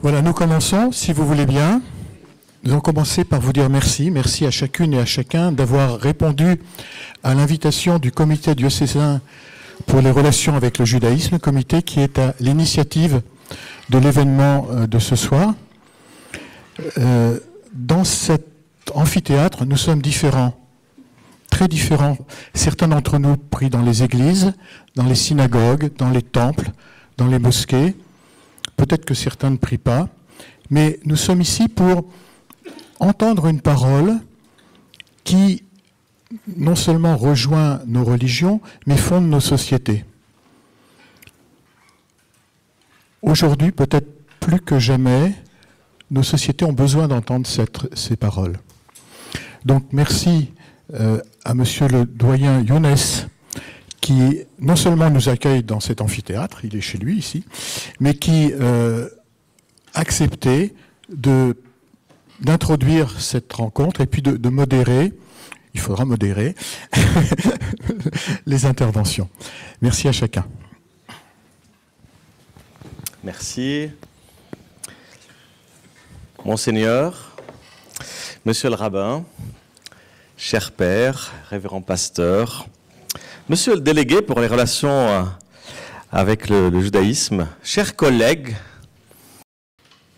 Voilà, nous commençons, si vous voulez bien. Nous allons commencer par vous dire merci. Merci à chacune et à chacun d'avoir répondu à l'invitation du comité diocésain pour les relations avec le judaïsme, le comité qui est à l'initiative de l'événement de ce soir. Dans cet amphithéâtre, nous sommes différents, très différents. Certains d'entre nous prient dans les églises, dans les synagogues, dans les temples, dans les mosquées. Peut-être que certains ne prient pas, mais nous sommes ici pour entendre une parole qui non seulement rejoint nos religions, mais fonde nos sociétés. Aujourd'hui, peut-être plus que jamais, nos sociétés ont besoin d'entendre ces paroles. Donc merci à monsieur le doyen Younes, qui non seulement nous accueille dans cet amphithéâtre, il est chez lui ici, mais qui a accepté d'introduire cette rencontre et puis de modérer, il faudra modérer, les interventions. Merci à chacun. Merci. Monseigneur, Monsieur le rabbin, cher père, révérend pasteur, Monsieur le délégué pour les relations avec le judaïsme, chers collègues,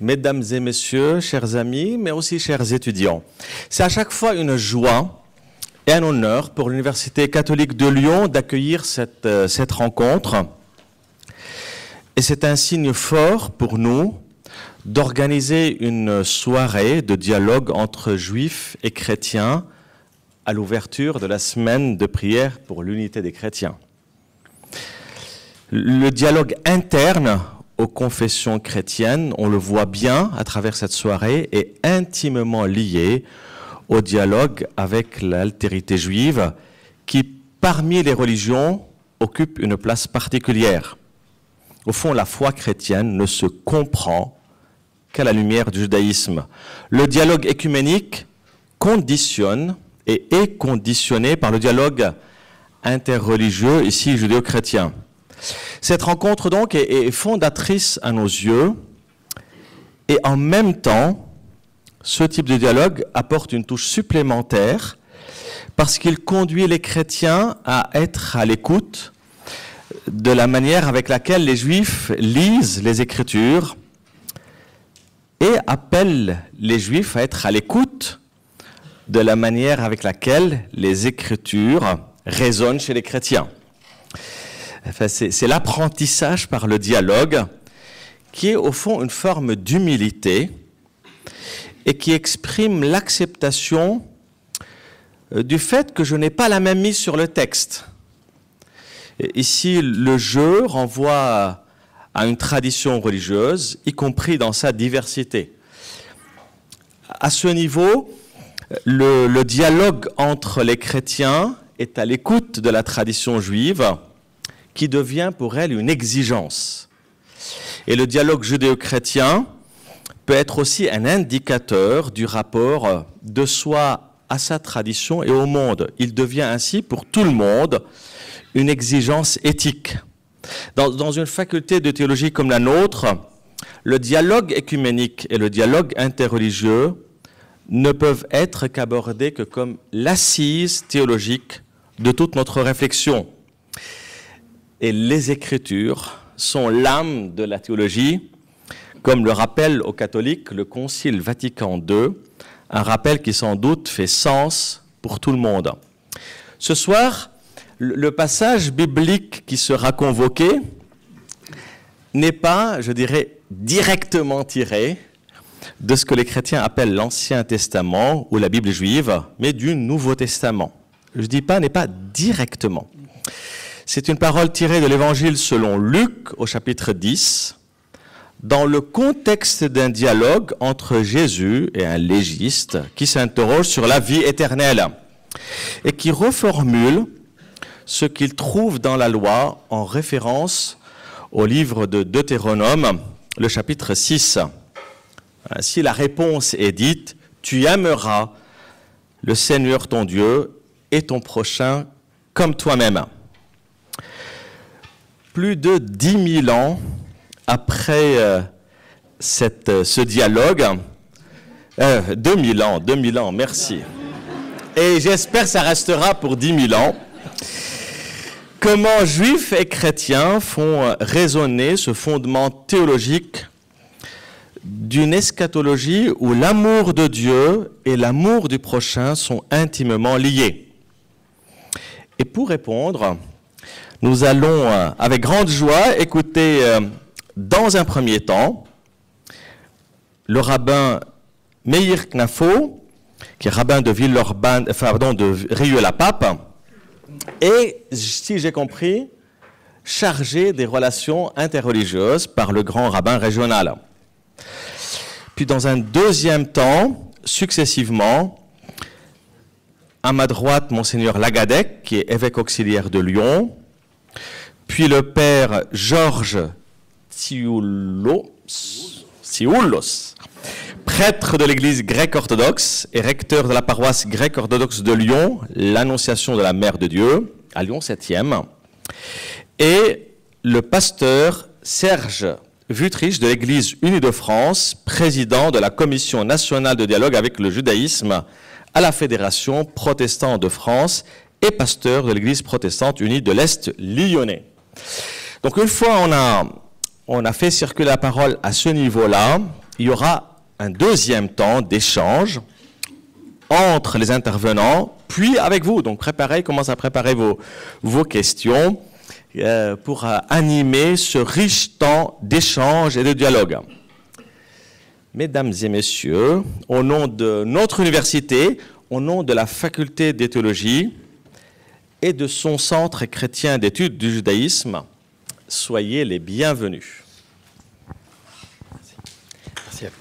mesdames et messieurs, chers amis, mais aussi chers étudiants. C'est à chaque fois une joie et un honneur pour l'Université catholique de Lyon d'accueillir cette rencontre. Et c'est un signe fort pour nous d'organiser une soirée de dialogue entre juifs et chrétiens à l'ouverture de la semaine de prière pour l'unité des chrétiens. Le dialogue interne aux confessions chrétiennes, on le voit bien à travers cette soirée, est intimement lié au dialogue avec l'altérité juive qui, parmi les religions, occupe une place particulière. Au fond, la foi chrétienne ne se comprend qu'à la lumière du judaïsme. Le dialogue écuménique conditionne et est conditionné par le dialogue interreligieux, ici judéo-chrétien. Cette rencontre donc est fondatrice à nos yeux et en même temps, ce type de dialogue apporte une touche supplémentaire parce qu'il conduit les chrétiens à être à l'écoute de la manière avec laquelle les Juifs lisent les Écritures et appelle les Juifs à être à l'écoute de la manière avec laquelle les Écritures résonnent chez les chrétiens. Enfin, c'est l'apprentissage par le dialogue qui est au fond une forme d'humilité et qui exprime l'acceptation du fait que je n'ai pas la même mise sur le texte. Ici, le jeu renvoie à une tradition religieuse, y compris dans sa diversité. À ce niveau, le dialogue entre les chrétiens est à l'écoute de la tradition juive qui devient pour elle une exigence. Et le dialogue judéo-chrétien peut être aussi un indicateur du rapport de soi à sa tradition et au monde. Il devient ainsi pour tout le monde une exigence éthique. Dans une faculté de théologie comme la nôtre, le dialogue écuménique et le dialogue interreligieux ne peuvent être qu'abordés que comme l'assise théologique de toute notre réflexion. Et les Écritures sont l'âme de la théologie, comme le rappelle aux catholiques le Concile Vatican II, un rappel qui sans doute fait sens pour tout le monde. Ce soir, le passage biblique qui sera convoqué n'est pas, je dirais, directement tiré de ce que les chrétiens appellent l'Ancien Testament ou la Bible juive, mais du Nouveau Testament. Je ne dis pas, n'est pas directement. C'est une parole tirée de l'Évangile selon Luc au chapitre 10, dans le contexte d'un dialogue entre Jésus et un légiste qui s'interroge sur la vie éternelle et qui reformule ce qu'il trouve dans la loi en référence au livre de Deutéronome, le chapitre 6. Ainsi, la réponse est dite « Tu aimeras le Seigneur ton Dieu et ton prochain comme toi-même ». Plus de 10 000 ans après ce dialogue. 2000 ans, merci. Et j'espère que ça restera pour 10 000 ans. Comment juifs et chrétiens font résonner ce fondement théologique d'une eschatologie où l'amour de Dieu et l'amour du prochain sont intimement liés. Et pour répondre, nous allons avec grande joie écouter dans un premier temps le rabbin Meir Knafo, qui est rabbin de Villeurbanne, de Rieux-la-Pape, et, si j'ai compris, chargé des relations interreligieuses par le grand rabbin régional. Puis dans un deuxième temps, successivement, à ma droite, Monseigneur Lagadec, qui est évêque auxiliaire de Lyon, puis le père Georges Tsioulos, prêtre de l'église grecque-orthodoxe et recteur de la paroisse grecque-orthodoxe de Lyon, l'Annonciation de la Mère de Dieu, à Lyon 7e, et le pasteur Serge Wüthrich de l'Église unie de France, président de la Commission nationale de dialogue avec le judaïsme à la Fédération protestante de France et pasteur de l'Église protestante unie de l'Est lyonnais. Donc une fois on a fait circuler la parole à ce niveau-là, il y aura un deuxième temps d'échange entre les intervenants, puis avec vous. Donc commencez à préparer vos questions pour animer ce riche temps d'échange et de dialogue. Mesdames et messieurs, au nom de notre université, au nom de la faculté de théologie et de son centre chrétien d'études du judaïsme, soyez les bienvenus. Merci à vous.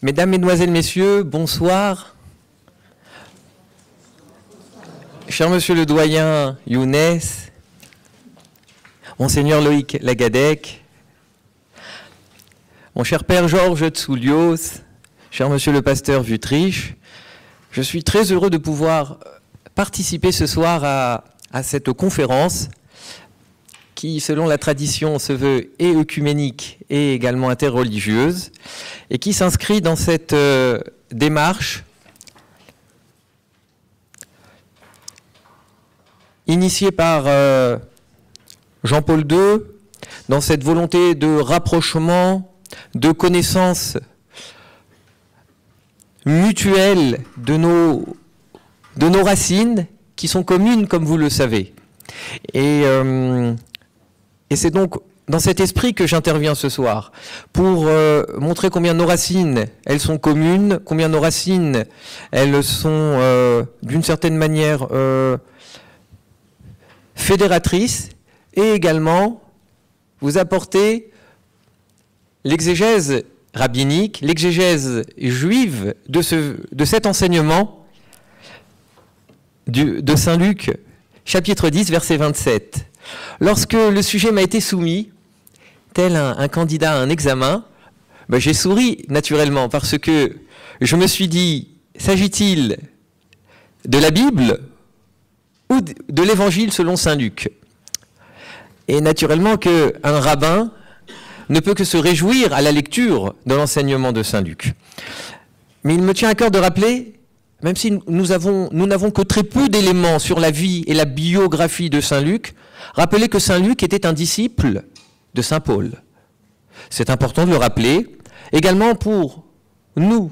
Mesdames, Mesdemoiselles, Messieurs, bonsoir. Cher Monsieur le doyen Younes, Monseigneur Loïc Lagadec, mon cher Père Georges Tsioulos, cher Monsieur le pasteur Wüthrich, je suis très heureux de pouvoir participer ce soir à cette conférence qui, selon la tradition, se veut et œcuménique et également interreligieuse, et qui s'inscrit dans cette démarche initiée par Jean-Paul II, dans cette volonté de rapprochement, de connaissance mutuelle de nos racines, qui sont communes, comme vous le savez. Et c'est donc dans cet esprit que j'interviens ce soir, pour montrer combien nos racines, elles sont communes, combien nos racines, elles sont d'une certaine manière fédératrices, et également vous apporter l'exégèse rabbinique, l'exégèse juive de cet enseignement de Saint Luc, chapitre 10, verset 27. Lorsque le sujet m'a été soumis, tel un candidat à un examen, j'ai souri naturellement parce que je me suis dit, s'agit-il de la Bible ou de l'Évangile selon Saint Luc? Et naturellement qu'un rabbin ne peut que se réjouir à la lecture de l'enseignement de Saint Luc. Mais il me tient à cœur de rappeler, même si nous n'avons que très peu d'éléments sur la vie et la biographie de Saint Luc, rappeler que Saint Luc était un disciple de Saint Paul. C'est important de le rappeler. Également pour nous,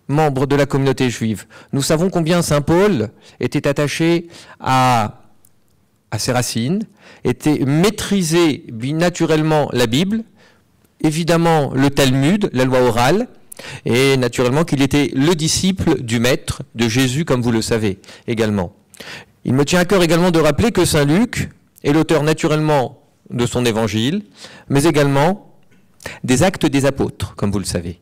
membres de la communauté juive, nous savons combien Saint Paul était attaché à ses racines, maîtrisait naturellement la Bible, évidemment le Talmud, la loi orale, et naturellement qu'il était le disciple du Maître, de Jésus, comme vous le savez également. Il me tient à cœur également de rappeler que Saint Luc est l'auteur naturellement de son évangile, mais également des actes des apôtres, comme vous le savez.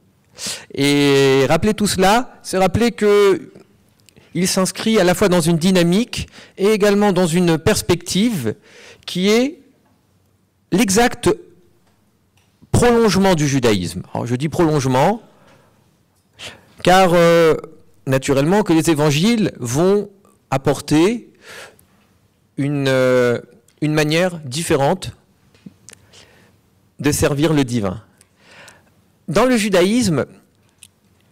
Et rappeler tout cela, c'est rappeler qu'il s'inscrit à la fois dans une dynamique et également dans une perspective qui est l'exact prolongement du judaïsme. Alors je dis prolongement, car naturellement que les évangiles vont apporter une manière différente de servir le divin. Dans le judaïsme,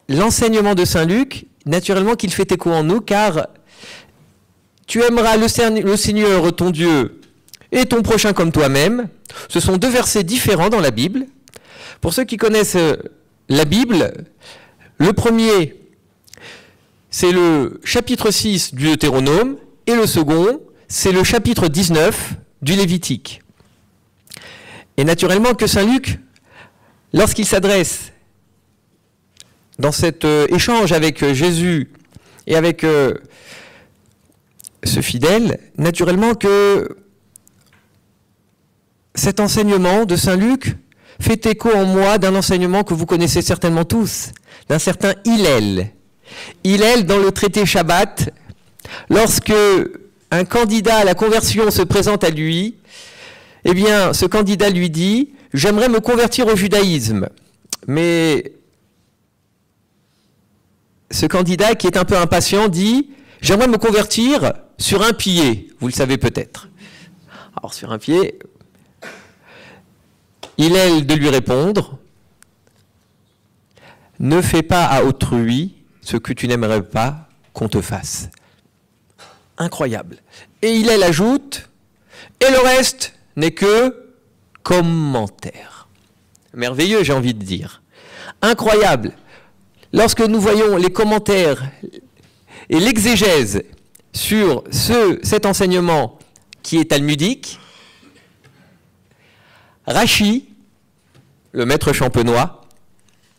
l'enseignement de saint Luc, naturellement qu'il fait écho en nous, car tu aimeras le Seigneur ton Dieu et ton prochain comme toi-même. Ce sont deux versets différents dans la Bible. Pour ceux qui connaissent la Bible, le premier, c'est le chapitre 6 du Deutéronome, et le second, c'est le chapitre 19 du Lévitique. Et naturellement que saint Luc, lorsqu'il s'adresse dans cet échange avec Jésus et avec ce fidèle, naturellement que cet enseignement de saint Luc fait écho en moi d'un enseignement que vous connaissez certainement tous, d'un certain Hillel. Hillel, dans le traité Shabbat, lorsque un candidat à la conversion se présente à lui, eh bien, ce candidat lui dit « J'aimerais me convertir au judaïsme ». Mais ce candidat, qui est un peu impatient, dit « J'aimerais me convertir sur un pied ». Vous le savez peut-être. Alors, sur un pied, Hillel de lui répondre « Ne fais pas à autrui ce que tu n'aimerais pas qu'on te fasse ». Incroyable. Et Hillel ajoute « Et le reste n'est que commentaire ». Merveilleux, j'ai envie de dire. Incroyable. Lorsque nous voyons les commentaires et l'exégèse sur cet enseignement qui est talmudique, Rachi, le maître champenois,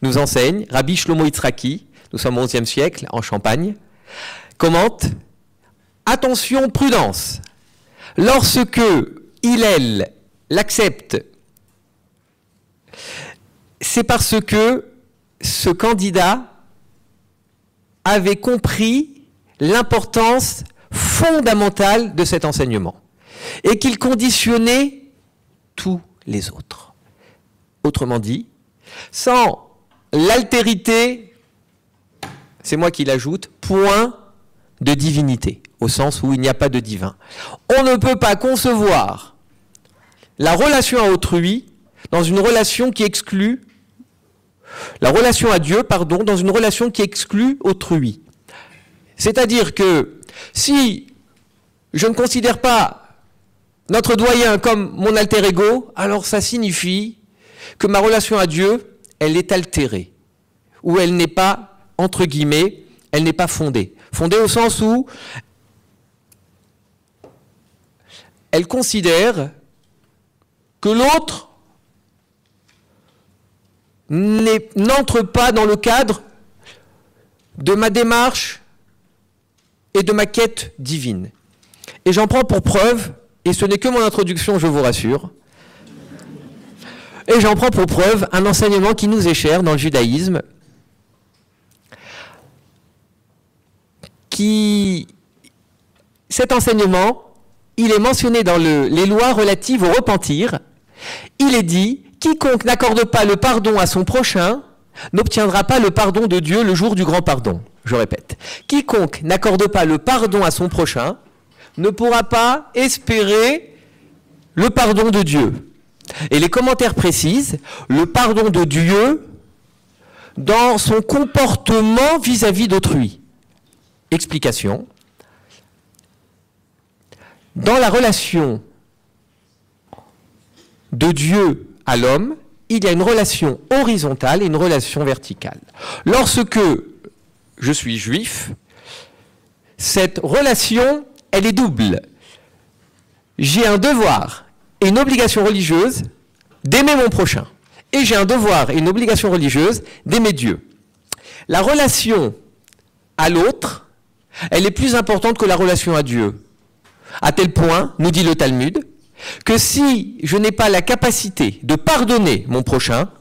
nous enseigne, Rabbi Shlomo Yitzhaki, nous sommes au XIe siècle, en Champagne, commente « Attention, prudence, lorsque Hillel l'accepte, c'est parce que ce candidat avait compris l'importance fondamentale de cet enseignement et qu'il conditionnait tous les autres. Autrement dit, sans l'altérité, c'est moi qui l'ajoute, point de divinité, au sens où il n'y a pas de divin. On ne peut pas concevoir la relation à autrui dans une relation qui exclut, la relation à Dieu, pardon, dans une relation qui exclut autrui. C'est-à-dire que si je ne considère pas notre doyen comme mon alter ego, alors ça signifie que ma relation à Dieu, elle est altérée, ou elle n'est pas, entre guillemets, elle n'est pas fondée. Fondée au sens où elle considère que l'autre n'entre pas dans le cadre de ma démarche et de ma quête divine. Et j'en prends pour preuve, et ce n'est que mon introduction, je vous rassure, et j'en prends pour preuve un enseignement qui nous est cher dans le judaïsme, cet enseignement, il est mentionné dans les lois relatives au repentir. Il est dit « Quiconque n'accorde pas le pardon à son prochain n'obtiendra pas le pardon de Dieu le jour du grand pardon. » Je répète. « Quiconque n'accorde pas le pardon à son prochain ne pourra pas espérer le pardon de Dieu. » Et les commentaires précisent le pardon de Dieu dans son comportement vis-à-vis d'autrui. Explication. Dans la relation de Dieu à l'homme, il y a une relation horizontale et une relation verticale. Lorsque je suis juif, cette relation, elle est double. J'ai un devoir et une obligation religieuse d'aimer mon prochain. Et j'ai un devoir et une obligation religieuse d'aimer Dieu. La relation à l'autre, elle est plus importante que la relation à Dieu. À tel point, nous dit le Talmud, que si je n'ai pas la capacité de pardonner mon prochain,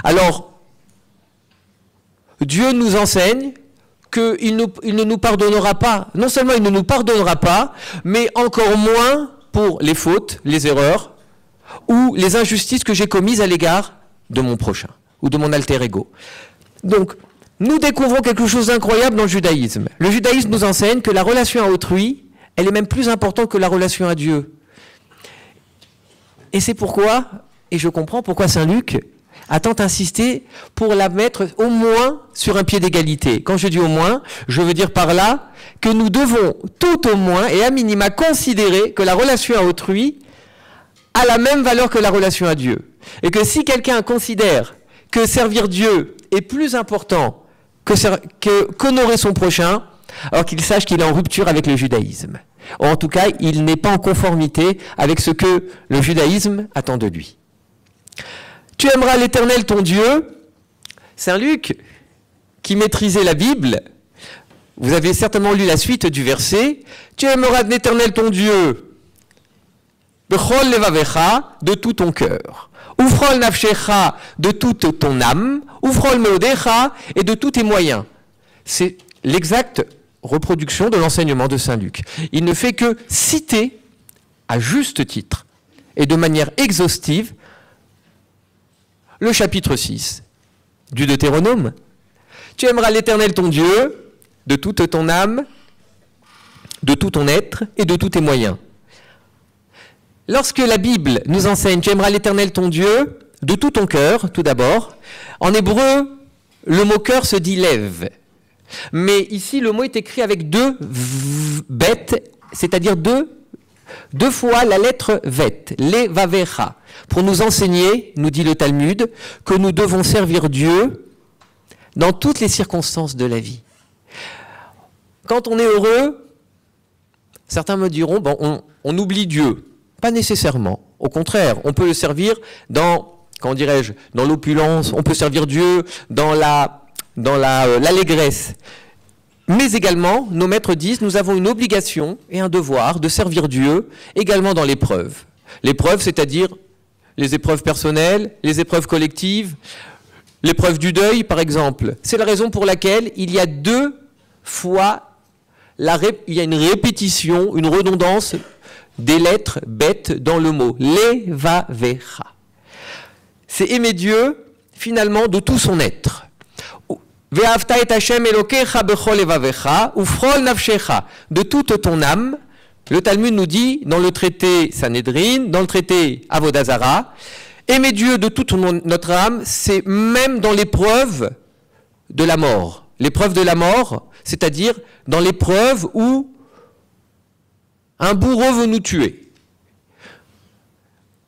alors Dieu nous enseigne qu'il ne nous pardonnera pas. Non seulement il ne nous pardonnera pas, mais encore moins pour les fautes, les erreurs ou les injustices que j'ai commises à l'égard de mon prochain ou de mon alter ego. Donc, nous découvrons quelque chose d'incroyable dans le judaïsme. Le judaïsme nous enseigne que la relation à autrui, elle est même plus importante que la relation à Dieu. Et c'est pourquoi, et je comprends pourquoi Saint Luc a tant insisté pour la mettre au moins sur un pied d'égalité. Quand je dis au moins, je veux dire par là que nous devons tout au moins et à minima considérer que la relation à autrui a la même valeur que la relation à Dieu. Et que si quelqu'un considère que servir Dieu est plus important qu'honorer son prochain, alors qu'il sache qu'il est en rupture avec le judaïsme. Ou en tout cas, il n'est pas en conformité avec ce que le judaïsme attend de lui. Tu aimeras l'Éternel ton Dieu. Saint Luc, qui maîtrisait la Bible, vous avez certainement lu la suite du verset. Tu aimeras l'Éternel ton Dieu, bechol levavecha, de tout ton cœur. Ufrol nafshecha, de toute ton âme. Ufrol meodecha, et de tous tes moyens. C'est l'exacte reproduction de l'enseignement de Saint Luc. Il ne fait que citer, à juste titre, et de manière exhaustive, le chapitre 6 du Deutéronome. Tu aimeras l'Éternel ton Dieu de toute ton âme, de tout ton être et de tous tes moyens. Lorsque la Bible nous enseigne, tu aimeras l'Éternel ton Dieu de tout ton cœur, tout d'abord, en hébreu, le mot cœur se dit lève. Mais ici, le mot est écrit avec deux bêtes, c'est-à-dire deux fois la lettre vet, le vavecha, pour nous enseigner, nous dit le Talmud, que nous devons servir Dieu dans toutes les circonstances de la vie. Quand on est heureux, certains me diront, bon, on oublie Dieu. Pas nécessairement. Au contraire, on peut le servir dans, comment dirais-je, dans l'opulence, on peut servir Dieu dans l'allégresse. Mais également, nos maîtres disent, nous avons une obligation et un devoir de servir Dieu également dans l'épreuve. L'épreuve, c'est-à-dire les épreuves personnelles, les épreuves collectives, l'épreuve du deuil, par exemple. C'est la raison pour laquelle il y a deux fois, il y a une répétition, une redondance des lettres bêtes dans le mot. Levavecha. C'est aimer Dieu, finalement, de tout son être. Ve'avta et Hashem Elokecha bechol levavecha, ufrol nafshecha, de toute ton âme. Le Talmud nous dit, dans le traité Sanhédrin, dans le traité Avodah Zarah, aimer Dieu de toute notre âme, c'est même dans l'épreuve de la mort. L'épreuve de la mort, c'est-à-dire dans l'épreuve où un bourreau veut nous tuer.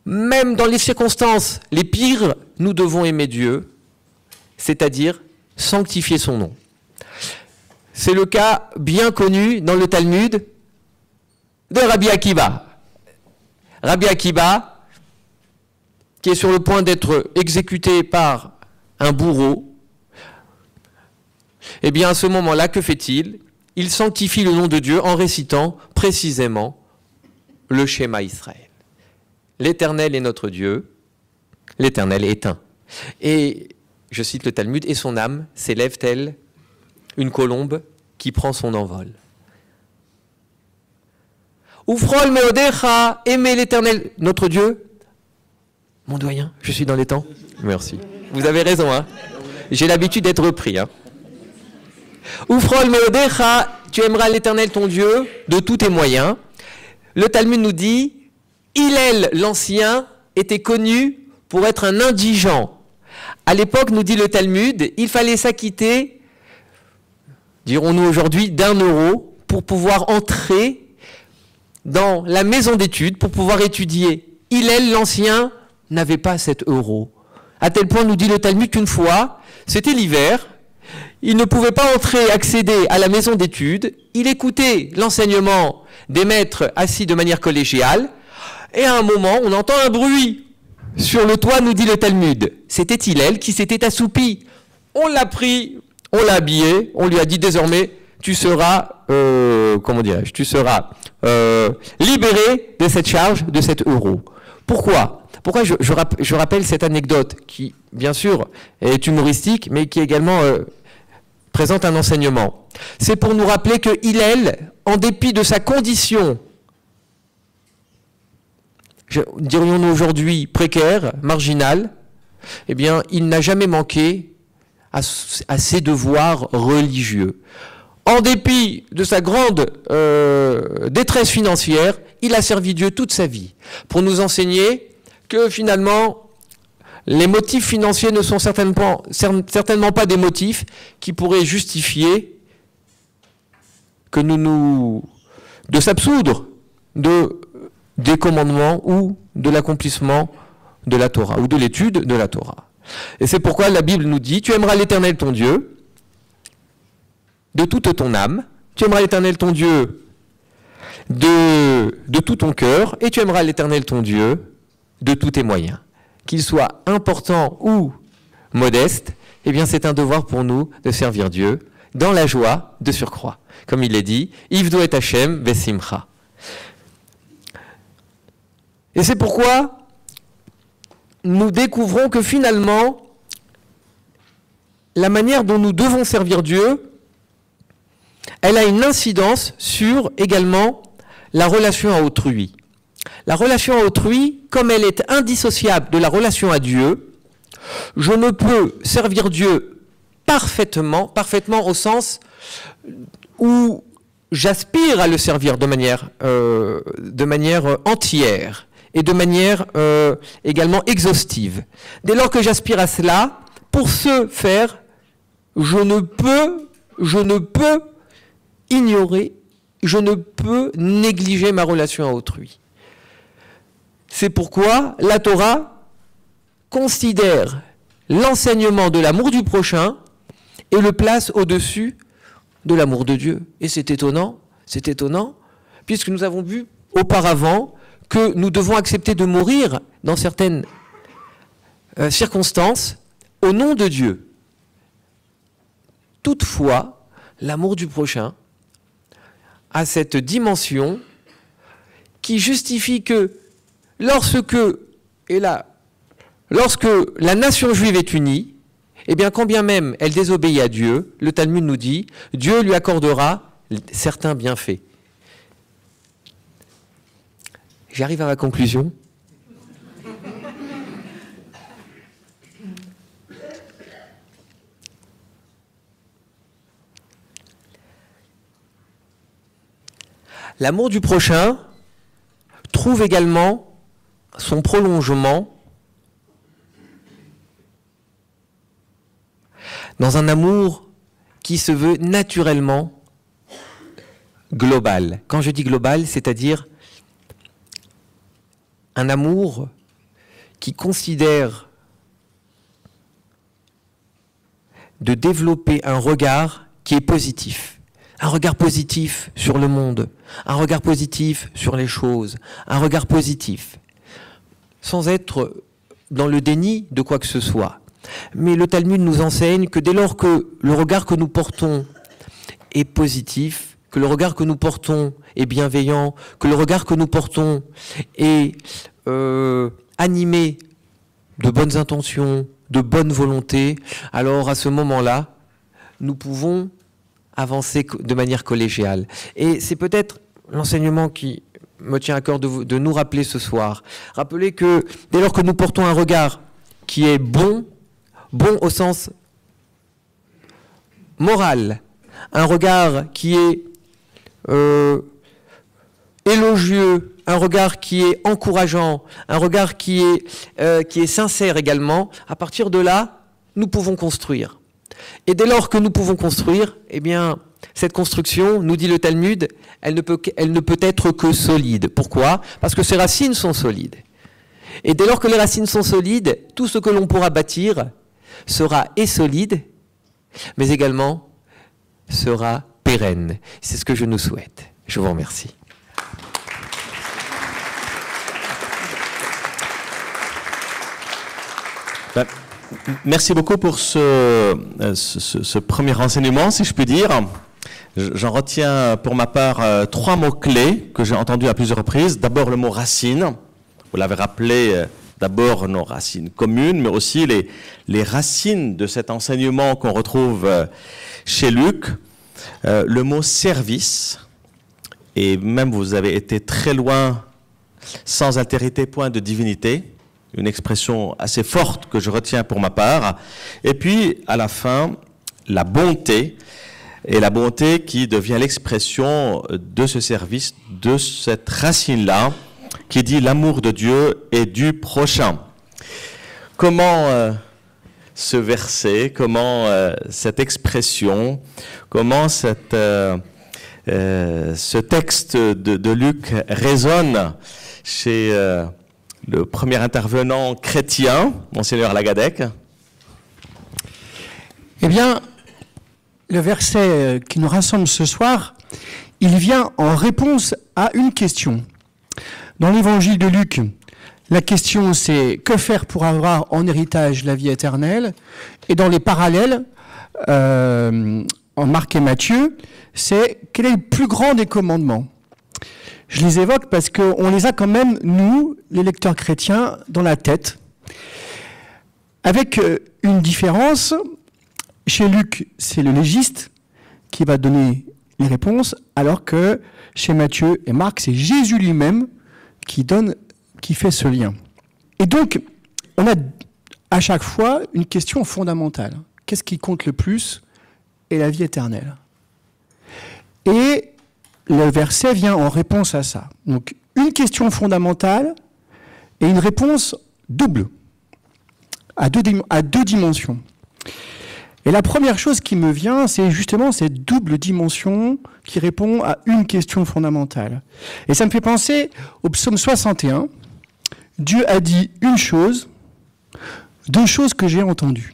Même dans les circonstances les pires, nous devons aimer Dieu, c'est-à-dire sanctifier son nom. C'est le cas bien connu dans le Talmud de Rabbi Akiva. Rabbi Akiva, qui est sur le point d'être exécuté par un bourreau, eh bien à ce moment-là, que fait-il ? Il sanctifie le nom de Dieu en récitant précisément le Shema Israël. L'Éternel est notre Dieu, l'Éternel est un. Et, je cite le Talmud, et son âme s'élève telle une colombe qui prend son envol. Ufrol meodecha, aimer l'Éternel, notre Dieu. Mon doyen, je suis dans les temps. Merci. Vous avez raison, hein. J'ai l'habitude d'être repris, hein. Ufrol meodecha, tu aimeras l'Éternel ton Dieu de tous tes moyens. Le Talmud nous dit, Hillel l'Ancien était connu pour être un indigent. À l'époque, nous dit le Talmud, il fallait s'acquitter, dirons-nous aujourd'hui, d'1 € pour pouvoir entrer dans la maison d'études, pour pouvoir étudier. Hillel l'Ancien n'avait pas cet euro. À tel point, nous dit le Talmud, qu'une fois, c'était l'hiver, il ne pouvait pas entrer, accéder à la maison d'études, il écoutait l'enseignement des maîtres assis de manière collégiale, et à un moment, on entend un bruit. Sur le toit, nous dit le Talmud. C'était Hillel qui s'était assoupi. On l'a pris, on l'a habillé, on lui a dit désormais, tu seras, tu seras libéré de cette charge, de cet euro. Pourquoi je rappelle cette anecdote qui, bien sûr, est humoristique, mais qui également présente un enseignement. C'est pour nous rappeler que Hillel, en dépit de sa condition, dirions-nous aujourd'hui précaire, marginale, eh bien, il n'a jamais manqué à ses devoirs religieux. En dépit de sa grande détresse financière, il a servi Dieu toute sa vie pour nous enseigner que finalement, les motifs financiers ne sont certainement pas des motifs qui pourraient justifier que de s'absoudre des commandements ou de l'accomplissement de la Torah ou de l'étude de la Torah. Et c'est pourquoi la Bible nous dit, tu aimeras l'Éternel ton Dieu de toute ton âme, tu aimeras l'Éternel ton Dieu de tout ton cœur, et tu aimeras l'Éternel ton Dieu de tous tes moyens. Qu'il soit important ou modeste, eh bien c'est un devoir pour nous de servir Dieu dans la joie de surcroît. Comme il est dit, Ivdo et Hashem besimcha. Et c'est pourquoi nous découvrons que finalement, la manière dont nous devons servir Dieu, elle a une incidence sur également la relation à autrui. La relation à autrui, comme elle est indissociable de la relation à Dieu, je ne peux servir Dieu parfaitement au sens où j'aspire à le servir de manière entière et de manière également exhaustive. Dès lors que j'aspire à cela, pour ce faire, je ne peux ignorer, je ne peux négliger ma relation à autrui. C'est pourquoi la Torah considère l'enseignement de l'amour du prochain et le place au-dessus de l'amour de Dieu. Et c'est étonnant, puisque nous avons vu auparavant que nous devons accepter de mourir dans certaines circonstances au nom de Dieu. Toutefois, l'amour du prochain a cette dimension qui justifie que lorsque la nation juive est unie, eh bien, quand bien même elle désobéit à Dieu, le Talmud nous dit, Dieu lui accordera certains bienfaits. J'arrive à ma conclusion. L'amour du prochain trouve également son prolongement dans un amour qui se veut naturellement global. Quand je dis global, c'est-à-dire un amour qui considère de développer un regard qui est positif. Un regard positif sur le monde, un regard positif sur les choses, un regard positif, sans être dans le déni de quoi que ce soit. Mais le Talmud nous enseigne que dès lors que le regard que nous portons est positif, que le regard que nous portons est bienveillant, que le regard que nous portons est animé de bonnes intentions, de bonne volonté, alors à ce moment-là, nous pouvons avancer de manière collégiale. Et c'est peut-être l'enseignement qui me tient à cœur de nous rappeler ce soir. Rappelez que dès lors que nous portons un regard qui est bon au sens moral, un regard qui est élogieux, un regard qui est encourageant, un regard qui est sincère également, à partir de là, nous pouvons construire. Et dès lors que nous pouvons construire, eh bien, cette construction, nous dit le Talmud, elle ne peut être que solide. Pourquoi ? Parce que ses racines sont solides. Et dès lors que les racines sont solides, tout ce que l'on pourra bâtir sera et solide, mais également sera pérenne. C'est ce que je nous souhaite. Je vous remercie. Merci beaucoup pour ce premier renseignement, si je puis dire. J'en retiens pour ma part 3 mots-clés que j'ai entendus à plusieurs reprises. D'abord le mot racine. Vous l'avez rappelé, d'abord nos racines communes, mais aussi les racines de cet enseignement qu'on retrouve chez Luc. Le mot service. Et même vous avez été très loin, sans altérité, point de divinité. une expression assez forte que je retiens pour ma part. Et puis, à la fin, la bonté, et la bonté qui devient l'expression de ce service, de cette racine-là, qui dit l'amour de Dieu et du prochain. Comment ce verset, comment cette expression, comment ce texte de Luc résonne chez le premier intervenant chrétien, Monseigneur Lagadec? Eh bien, le verset qui nous rassemble ce soir, il vient en réponse à une question. Dans l'évangile de Luc, la question c'est que faire pour avoir en héritage la vie éternelle, et dans les parallèles, en Marc et Matthieu, c'est quel est le plus grand des commandements. Je les évoque parce qu'on les a quand même, nous, les lecteurs chrétiens, dans la tête, avec une différence. Chez Luc, c'est le légiste qui va donner les réponses, alors que chez Matthieu et Marc, c'est Jésus lui-même qui fait ce lien. Et donc, on a à chaque fois une question fondamentale. Qu'est-ce qui compte le plus? Et la vie éternelle. Et le verset vient en réponse à ça. Donc, une question fondamentale et une réponse double, à deux dimensions. Et la première chose qui me vient, c'est justement cette double dimension qui répond à une question fondamentale. Et ça me fait penser au psaume 61. Dieu a dit une chose, deux choses que j'ai entendues.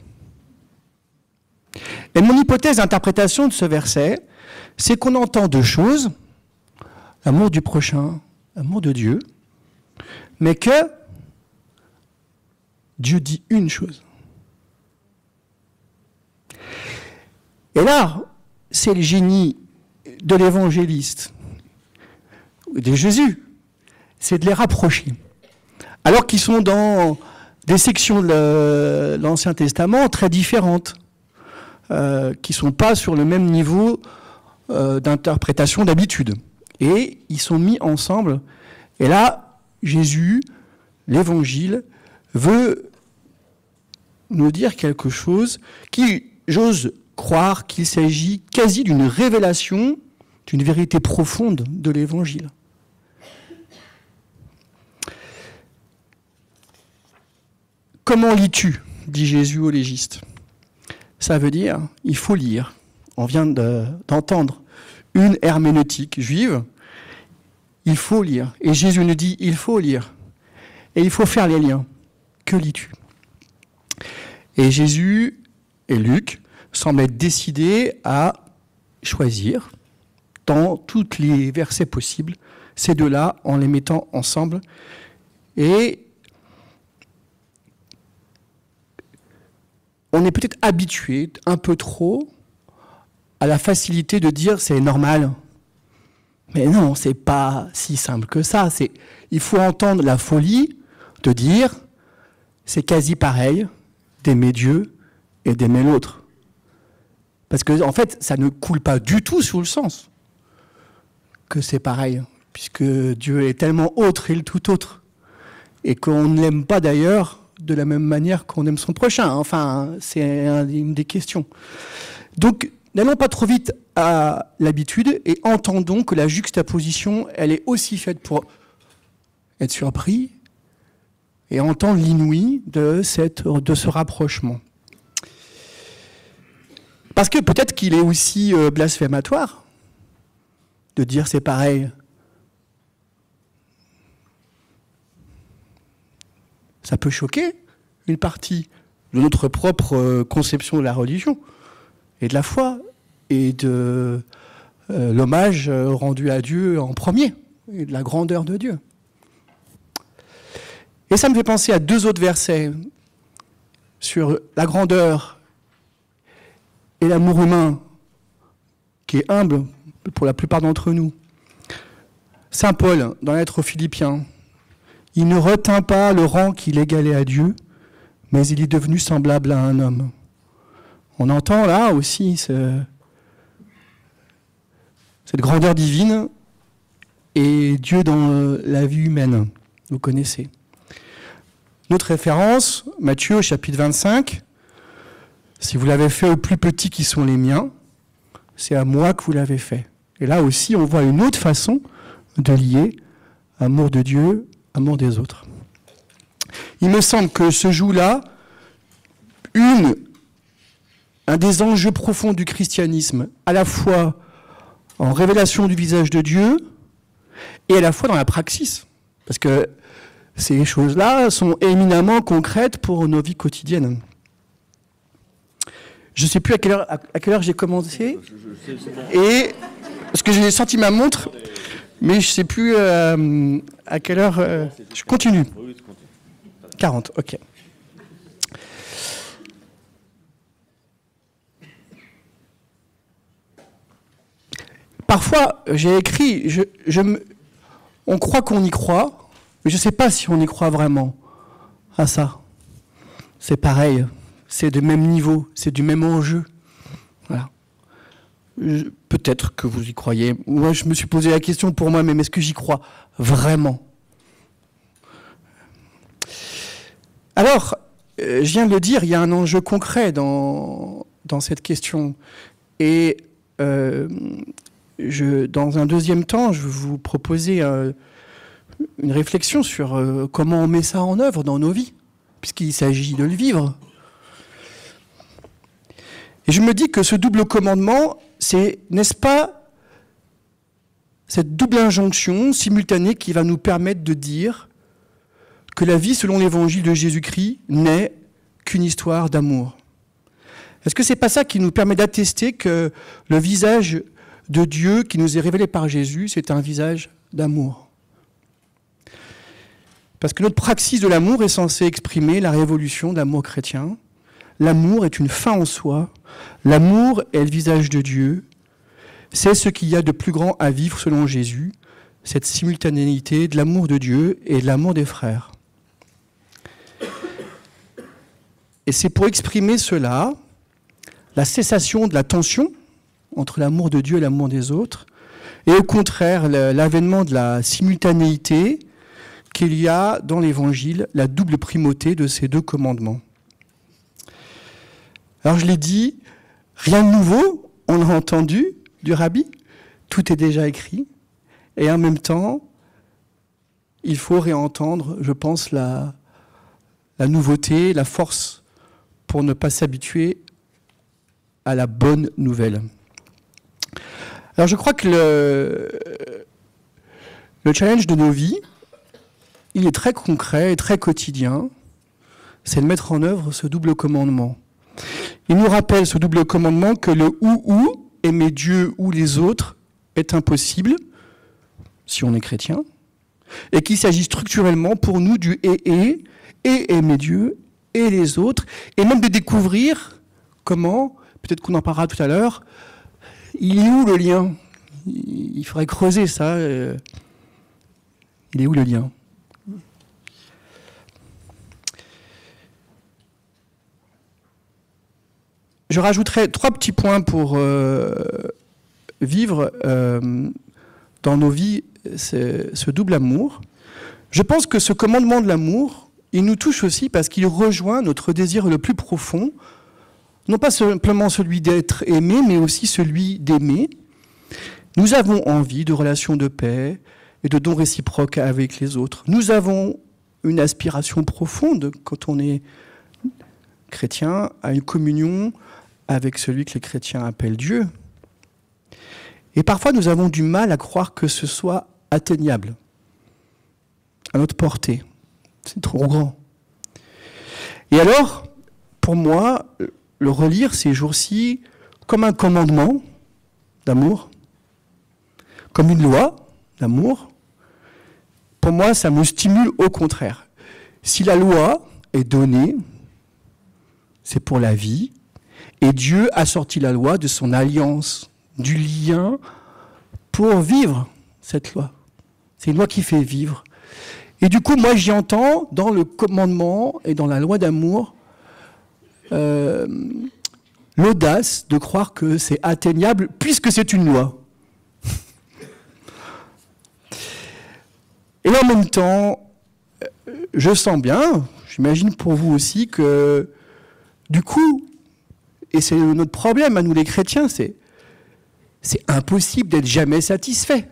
Et mon hypothèse d'interprétation de ce verset, c'est qu'on entend deux choses, l'amour du prochain, l'amour de Dieu, mais que Dieu dit une chose. Et là, c'est le génie de l'évangéliste, de Jésus, c'est de les rapprocher. Alors qu'ils sont dans des sections de l'Ancien Testament très différentes, qui ne sont pas sur le même niveau d'interprétation d'habitude. Et ils sont mis ensemble. Et là, Jésus, l'Évangile, veut nous dire quelque chose qui, j'ose croire qu'il s'agit quasi d'une révélation d'une vérité profonde de l'Évangile. Comment lis-tu? Dit Jésus au légiste. Ça veut dire, il faut lire. On vient d'entendre une herméneutique juive. Il faut lire. Et Jésus nous dit, il faut lire. Et il faut faire les liens. Que lis-tu? Et Jésus et Luc semblent être décidés à choisir, dans tous les versets possibles, ces deux-là, en les mettant ensemble. Et on est peut-être habitué, un peu trop, à la facilité de dire c'est normal. Mais non, c'est pas si simple que ça. Il faut entendre la folie de dire c'est quasi pareil d'aimer Dieu et d'aimer l'autre. Parce que en fait, ça ne coule pas du tout sous le sens que c'est pareil, puisque Dieu est tellement autre et le tout autre, et qu'on ne l'aime pas d'ailleurs de la même manière qu'on aime son prochain. Enfin, c'est une des questions. Donc, n'allons pas trop vite à l'habitude et entendons que la juxtaposition, elle est aussi faite pour être surpris et entendre l'inouï de ce rapprochement. Parce que peut-être qu'il est aussi blasphématoire de dire c'est pareil. Ça peut choquer une partie de notre propre conception de la religion et de la foi et de l'hommage rendu à Dieu en premier et de la grandeur de Dieu. Et ça me fait penser à deux autres versets sur la grandeur et l'amour humain qui est humble pour la plupart d'entre nous. Saint Paul, dans la lettre aux Philippiens, il ne retint pas le rang qu'il égalait à Dieu, mais il est devenu semblable à un homme. On entend là aussi cette grandeur divine et Dieu dans la vie humaine. Vous connaissez. Notre référence, Matthieu, chapitre 25. Si vous l'avez fait aux plus petits qui sont les miens, c'est à moi que vous l'avez fait. Et là aussi, on voit une autre façon de lier amour de Dieu, amour des autres. Il me semble que se joue là un des enjeux profonds du christianisme, à la fois en révélation du visage de Dieu et à la fois dans la praxis. Parce que ces choses-là sont éminemment concrètes pour nos vies quotidiennes. Je ne sais plus à quelle heure j'ai commencé. Et parce que j'ai sorti ma montre, mais je ne sais plus à quelle heure. Je continue. 40, ok. Parfois, j'ai écrit, on croit qu'on y croit, mais je ne sais pas si on y croit vraiment à ça. C'est pareil, c'est du même niveau, c'est du même enjeu. Voilà. Peut-être que vous y croyez. Moi, je me suis posé la question pour moi-même, est-ce que j'y crois vraiment ? Alors, je viens de le dire, il y a un enjeu concret dans cette question. Et dans un deuxième temps, je vais vous proposer une réflexion sur comment on met ça en œuvre dans nos vies, puisqu'il s'agit de le vivre. Et je me dis que ce double commandement, c'est, n'est-ce pas, cette double injonction simultanée qui va nous permettre de dire que la vie selon l'évangile de Jésus-Christ n'est qu'une histoire d'amour. Est-ce que c'est pas ça qui nous permet d'attester que le visage de Dieu qui nous est révélé par Jésus, c'est un visage d'amour? Parce que notre praxis de l'amour est censé exprimer la révolution de l'amour chrétien. L'amour est une fin en soi. L'amour est le visage de Dieu. C'est ce qu'il y a de plus grand à vivre selon Jésus, cette simultanéité de l'amour de Dieu et de l'amour des frères. Et c'est pour exprimer cela, la cessation de la tension entre l'amour de Dieu et l'amour des autres, et au contraire, l'avènement de la simultanéité qu'il y a dans l'Évangile, la double primauté de ces deux commandements. Alors je l'ai dit, rien de nouveau, on l'a entendu du Rabbi, tout est déjà écrit, et en même temps, il faut réentendre, je pense, la nouveauté, la force, pour ne pas s'habituer à la bonne nouvelle. Alors je crois que le challenge de nos vies, il est très concret et très quotidien, c'est de mettre en œuvre ce double commandement. Il nous rappelle, ce double commandement, que le ou, aimer Dieu ou les autres, est impossible, si on est chrétien, et qu'il s'agit structurellement pour nous du et aimer Dieu et les autres, et même de découvrir comment, peut-être qu'on en parlera tout à l'heure, il est où le lien ? Il faudrait creuser ça. Il est où le lien ? Je rajouterai 3 petits points pour vivre dans nos vies ce double amour. Je pense que ce commandement de l'amour, il nous touche aussi parce qu'il rejoint notre désir le plus profond, non pas simplement celui d'être aimé, mais aussi celui d'aimer. Nous avons envie de relations de paix et de dons réciproques avec les autres. Nous avons une aspiration profonde, quand on est chrétien, à une communion avec celui que les chrétiens appellent Dieu. Et parfois, nous avons du mal à croire que ce soit atteignable, à notre portée. C'est trop grand. Et alors, pour moi, le relire ces jours-ci comme un commandement d'amour, comme une loi d'amour, pour moi, ça me stimule au contraire. Si la loi est donnée, c'est pour la vie, et Dieu a sorti la loi de son alliance, du lien, pour vivre cette loi. C'est une loi qui fait vivre. Et du coup, moi, j'y entends dans le commandement et dans la loi d'amour l'audace de croire que c'est atteignable puisque c'est une loi. Et en même temps, je sens bien, j'imagine pour vous aussi que, du coup, et c'est notre problème à nous les chrétiens, c'est impossible d'être jamais satisfait.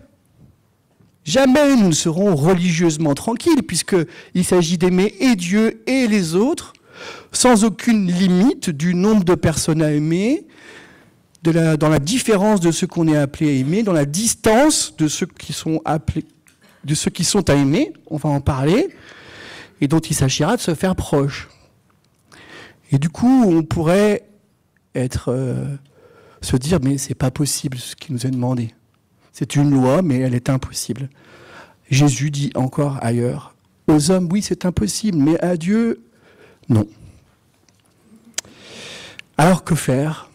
Jamais nous ne serons religieusement tranquilles, puisqu'il s'agit d'aimer et Dieu et les autres, sans aucune limite du nombre de personnes à aimer, dans la différence de ceux qu'on est appelé à aimer, dans la distance de ceux qui sont appelés, de ceux qui sont à aimer, on va en parler, et dont il s'agira de se faire proche. Et du coup, on pourrait se dire, mais c'est pas possible ce qui nous est demandé. C'est une loi, mais elle est impossible. Jésus dit encore ailleurs, aux hommes, oui, c'est impossible, mais à Dieu, non. Alors que faire ?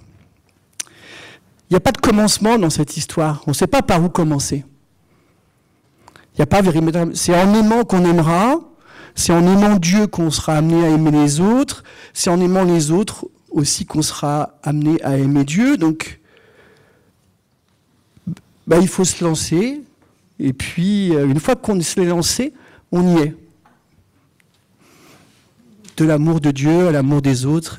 Il n'y a pas de commencement dans cette histoire. On ne sait pas par où commencer. Il n'y a pas véritablement. C'est en aimant qu'on aimera, c'est en aimant Dieu qu'on sera amené à aimer les autres, c'est en aimant les autres aussi qu'on sera amené à aimer Dieu. Donc, il faut se lancer, et puis, une fois qu'on s'est lancé, on y est. De l'amour de Dieu à l'amour des autres.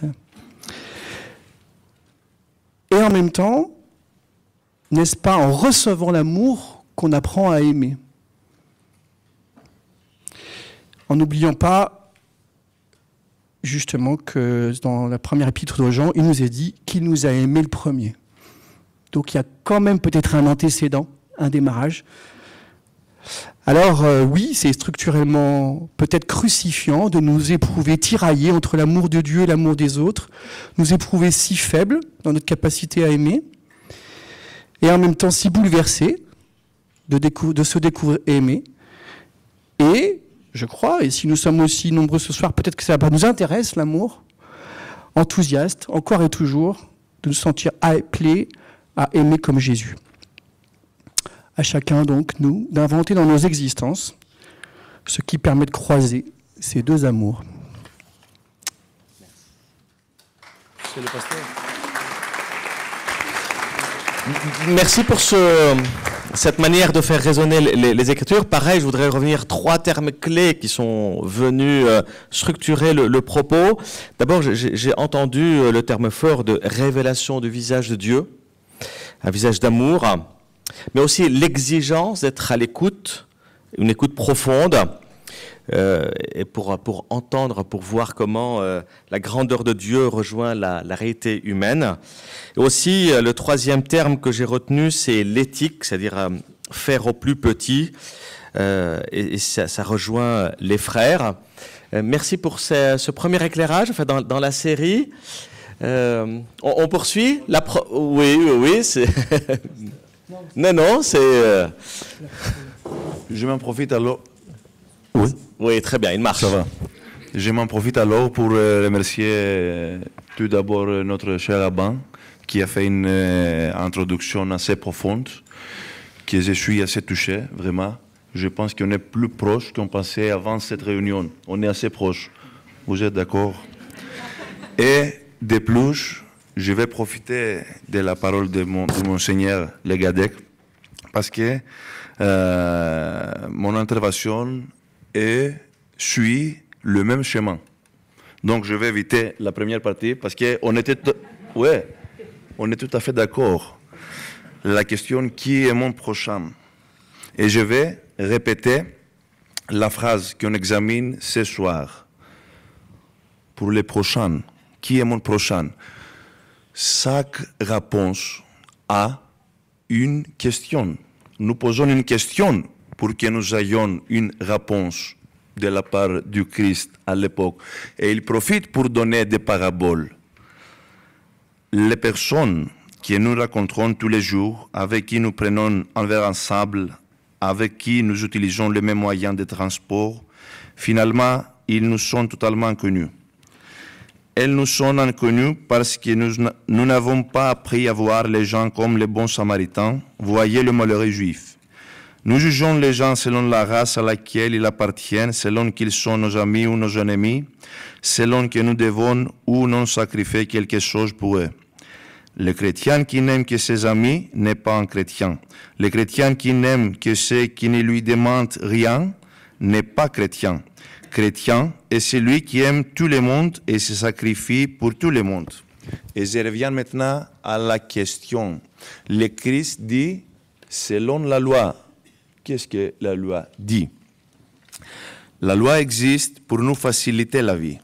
Et en même temps, n'est-ce pas en recevant l'amour qu'on apprend à aimer? En n'oubliant pas, justement, que dans la première épître de Jean, il nous est dit qu'il nous a aimés le premier. Donc il y a quand même peut-être un antécédent, un démarrage. Alors oui, c'est structurellement peut-être crucifiant de nous éprouver tiraillés entre l'amour de Dieu et l'amour des autres, nous éprouver si faibles dans notre capacité à aimer, et en même temps si bouleversés de se découvrir aimer. Et je crois, et si nous sommes aussi nombreux ce soir, peut-être que ça nous intéresse, l'amour, enthousiaste, encore et toujours, de nous sentir appelés à aimer comme Jésus. À chacun, donc, nous, d'inventer dans nos existences ce qui permet de croiser ces deux amours. Monsieur le pasteur. Merci pour cette manière de faire résonner les Écritures. Pareil, je voudrais revenir 3 termes clés qui sont venus structurer le propos. D'abord, j'ai entendu le terme fort de révélation du visage de Dieu, un visage d'amour, mais aussi l'exigence d'être à l'écoute, une écoute profonde, et pour entendre, pour voir comment la grandeur de Dieu rejoint la réalité humaine. Et aussi, le 3e terme que j'ai retenu, c'est l'éthique, c'est-à-dire faire au plus petit, et ça rejoint les frères. Merci pour ce premier éclairage, enfin, dans la série. On poursuit Oui, c'est... non, c'est... Je m'en profite alors... Oui, très bien, il marche. Ça va. Je m'en profite alors pour remercier tout d'abord notre cher Abban, qui a fait une introduction assez profonde, que je suis assez touché, vraiment. Je pense qu'on est plus proche qu'on pensait avant cette réunion. On est assez proche. Vous êtes d'accord? Et de plus, je vais profiter de la parole de mon Seigneur, le Gadek, parce que mon intervention suit le même chemin. Donc je vais éviter la première partie parce qu'on on est tout à fait d'accord. La question qui est mon prochain? Et je vais répéter la phrase qu'on examine ce soir. Pour les prochains, qui est mon prochain? Chaque réponse a une question. Nous posons une question pour que nous ayons une réponse de la part du Christ à l'époque. Et il profite pour donner des paraboles. Les personnes que nous rencontrons tous les jours, avec qui nous prenons un verre ensemble, avec qui nous utilisons les mêmes moyens de transport, finalement, ils nous sont totalement inconnus. Elles nous sont inconnues parce que nous n'avons pas appris à voir les gens comme les bons samaritains, voyez le malheureux juif. Nous jugeons les gens selon la race à laquelle ils appartiennent, selon qu'ils sont nos amis ou nos ennemis, selon que nous devons ou non sacrifier quelque chose pour eux. Le chrétien qui n'aime que ses amis n'est pas un chrétien. Le chrétien qui n'aime que ceux qui ne lui demandent rien n'est pas chrétien. chrétien est celui qui aime tout le monde et se sacrifie pour tout le monde. Et je reviens maintenant à la question. Le Christ dit, selon la loi, qu'est-ce que la loi dit? La loi existe pour nous faciliter la vie.